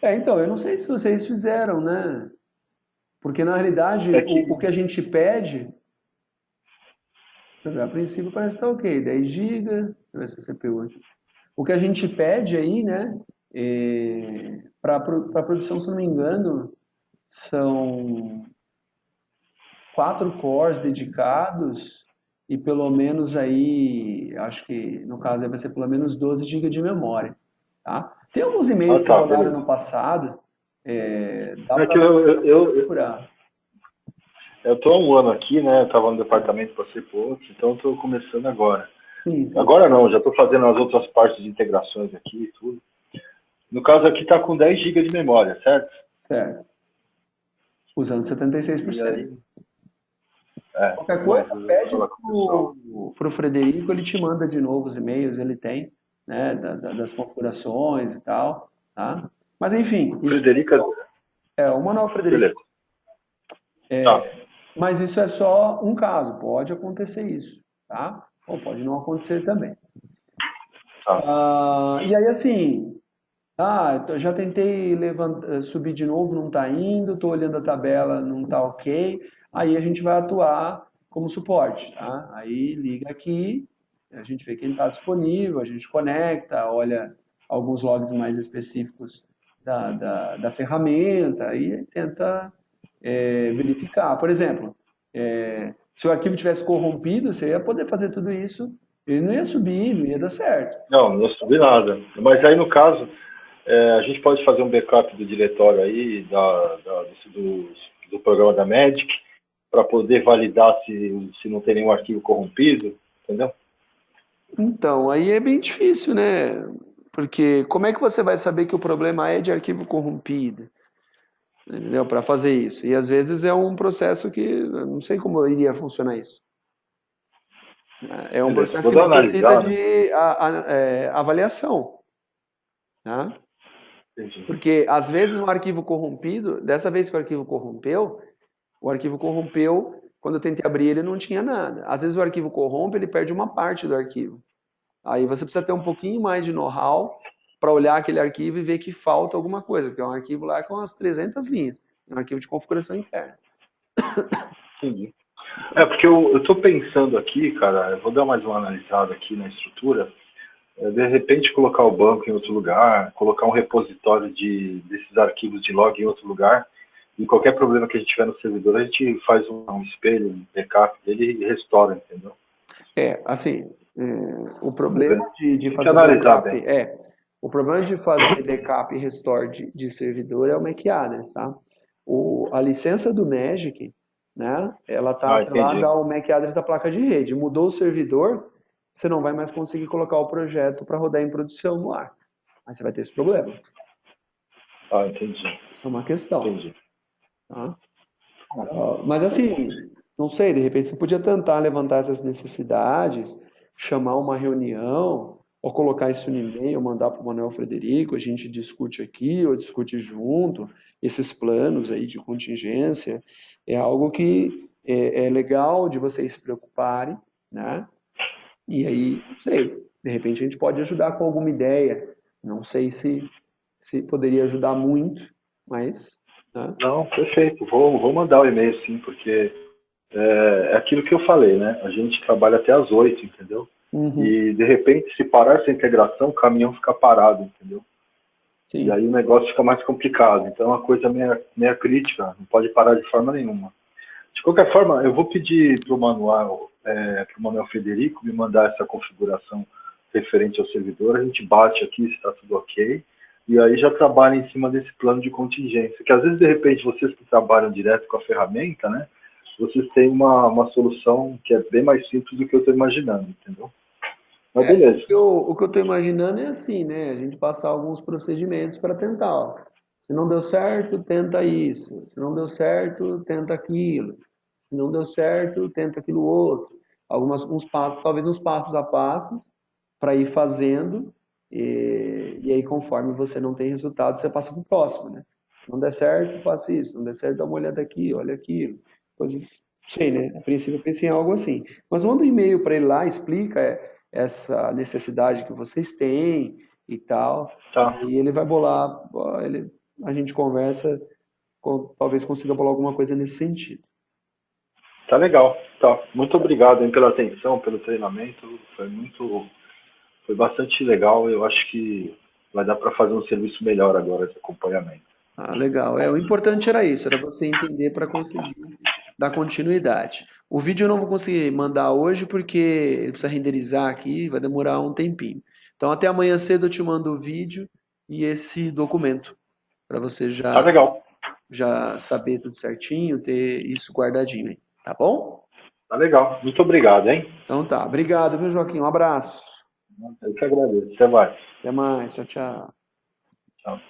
Então, eu não sei se vocês fizeram, né? Porque, na realidade, É que, o que a gente pede, a princípio parece que tá ok, 10 GB, deixa eu ver se a CPU aqui. O que a gente pede aí, né, para produção, se não me engano, são 4 cores dedicados e pelo menos aí, acho que no caso aí vai ser pelo menos 12 GB de memória, tá? Tem alguns e-mails que tá, rodaram beleza. no passado, dá É que para procurar. eu tô há um ano aqui, né? Eu tava no departamento, passei por outro, então eu tô começando agora. Sim, sim, Agora não, já tô fazendo as outras partes de integrações aqui e tudo. No caso aqui tá com 10 GB de memória, certo? certo. Usando E 76%. aí, Qualquer não, coisa, eu vou pede falar com o pessoal. pro Frederico, ele te manda de novo os e-mails, ele tem, né, das configurações e tal, tá? Mas enfim, isso Frederica, é o Manuel Frederico. beleza. Tá, Mas isso é só um caso, pode acontecer isso, tá? Ou pode não acontecer também. tá. E aí, assim, eu já tentei subir de novo, não está indo, estou olhando a tabela, não está ok. Aí a gente vai atuar como suporte, tá? Aí liga aqui, a gente vê quem está disponível, a gente conecta, olha alguns logs mais específicos da ferramenta e tenta verificar. Por exemplo, se o arquivo tivesse corrompido, você ia poder fazer tudo isso, ele não ia subir, não ia dar certo. Não, não subi nada. Mas aí no caso, a gente pode fazer um backup do diretório aí, do programa da Magic, para poder validar se não tem nenhum arquivo corrompido, entendeu? Então, aí é bem difícil, né? Porque como é que você vai saber que o problema é de arquivo corrompido? Entendeu? Para fazer isso. E às vezes é um processo que eu não sei como iria funcionar isso. É um Beleza. processo Vou que dar uma necessita analisada. de avaliação, tá? Entendi. Porque às vezes um arquivo corrompido, dessa vez que o arquivo corrompeu, quando eu tentei abrir ele não tinha nada. Às vezes o arquivo corrompe, ele perde uma parte do arquivo. Aí você precisa ter um pouquinho mais de know-how para olhar aquele arquivo e ver que falta alguma coisa, porque é um arquivo lá com umas 300 linhas, é um arquivo de configuração interna. Entendi. Porque eu tô pensando aqui, cara, eu vou dar mais uma analisada aqui na estrutura, de repente colocar o banco em outro lugar, colocar um repositório desses arquivos de log em outro lugar, e qualquer problema que a gente tiver no servidor, a gente faz um espelho, um backup dele e restaura, entendeu? Assim, o Vamos ver. problema de Tem que fazer analisar backup bem. o problema de fazer backup e restore de servidor é o MAC Address, tá? A licença do Magic, né, ela está Ah, atrelada entendi. ao MAC Address da placa de rede. Mudou o servidor, você não vai mais conseguir colocar o projeto para rodar em produção no ar. Aí você vai ter esse problema. Ah, entendi. Isso é uma questão, Entendi. tá? Mas assim, não sei, de repente você podia tentar levantar essas necessidades, chamar uma reunião, ou colocar isso no e-mail, mandar para o Manuel Frederico, a gente discute aqui, ou discute junto, esses planos aí de contingência. É algo que é legal de vocês se preocuparem, né? E aí, não sei, de repente a gente pode ajudar com alguma ideia. Não sei se poderia ajudar muito, mas, né? Não, perfeito. Vou mandar o e-mail sim, porque é aquilo que eu falei, né? A gente trabalha até às 8, entendeu? Uhum, E de repente, se parar essa integração, o caminhão fica parado, entendeu? E sim. aí o negócio fica mais complicado. Então é uma coisa meio crítica, não pode parar de forma nenhuma. De qualquer forma, eu vou pedir para o Manuel Federico me mandar essa configuração referente ao servidor, a gente bate aqui se está tudo ok, e aí já trabalha em cima desse plano de contingência, que às vezes, de repente, vocês que trabalham direto com a ferramenta, né, vocês têm uma solução que é bem mais simples do que eu estou imaginando, entendeu? Mas beleza. O que eu estou imaginando é assim, né? A gente passar alguns procedimentos para tentar. Ó. Se não deu certo, tenta isso. Se não deu certo, tenta aquilo. Se não deu certo, tenta aquilo outro. Uns passos, talvez uns passos a passos, para ir fazendo. E aí, conforme você não tem resultado, você passa para o próximo, né? Se não der certo, faça isso. Se não der certo, dá uma olhada aqui, olha aquilo. Coisas, não sei, né? A princípio eu pensei em algo assim. Mas manda um e-mail para ele lá, explica essa necessidade que vocês têm e tal. Tá. E aí ele vai bolar, a gente conversa talvez consiga falar alguma coisa nesse sentido. Tá legal. Tá. Muito obrigado, hein, pela atenção, pelo treinamento. Foi bastante legal. Eu acho que vai dar para fazer um serviço melhor agora de acompanhamento. Ah, legal. O importante era isso, era você entender para conseguir dar continuidade. O vídeo eu não vou conseguir mandar hoje porque ele precisa renderizar aqui, vai demorar um tempinho. Então até amanhã cedo eu te mando o vídeo e esse documento para você Tá legal. já saber tudo certinho, ter isso guardadinho aí, tá bom? Tá legal. Muito obrigado, hein? Então tá. Obrigado, viu, Joaquim? Um abraço. Eu que agradeço. Até mais. Até mais. Tchau, tchau. Tchau.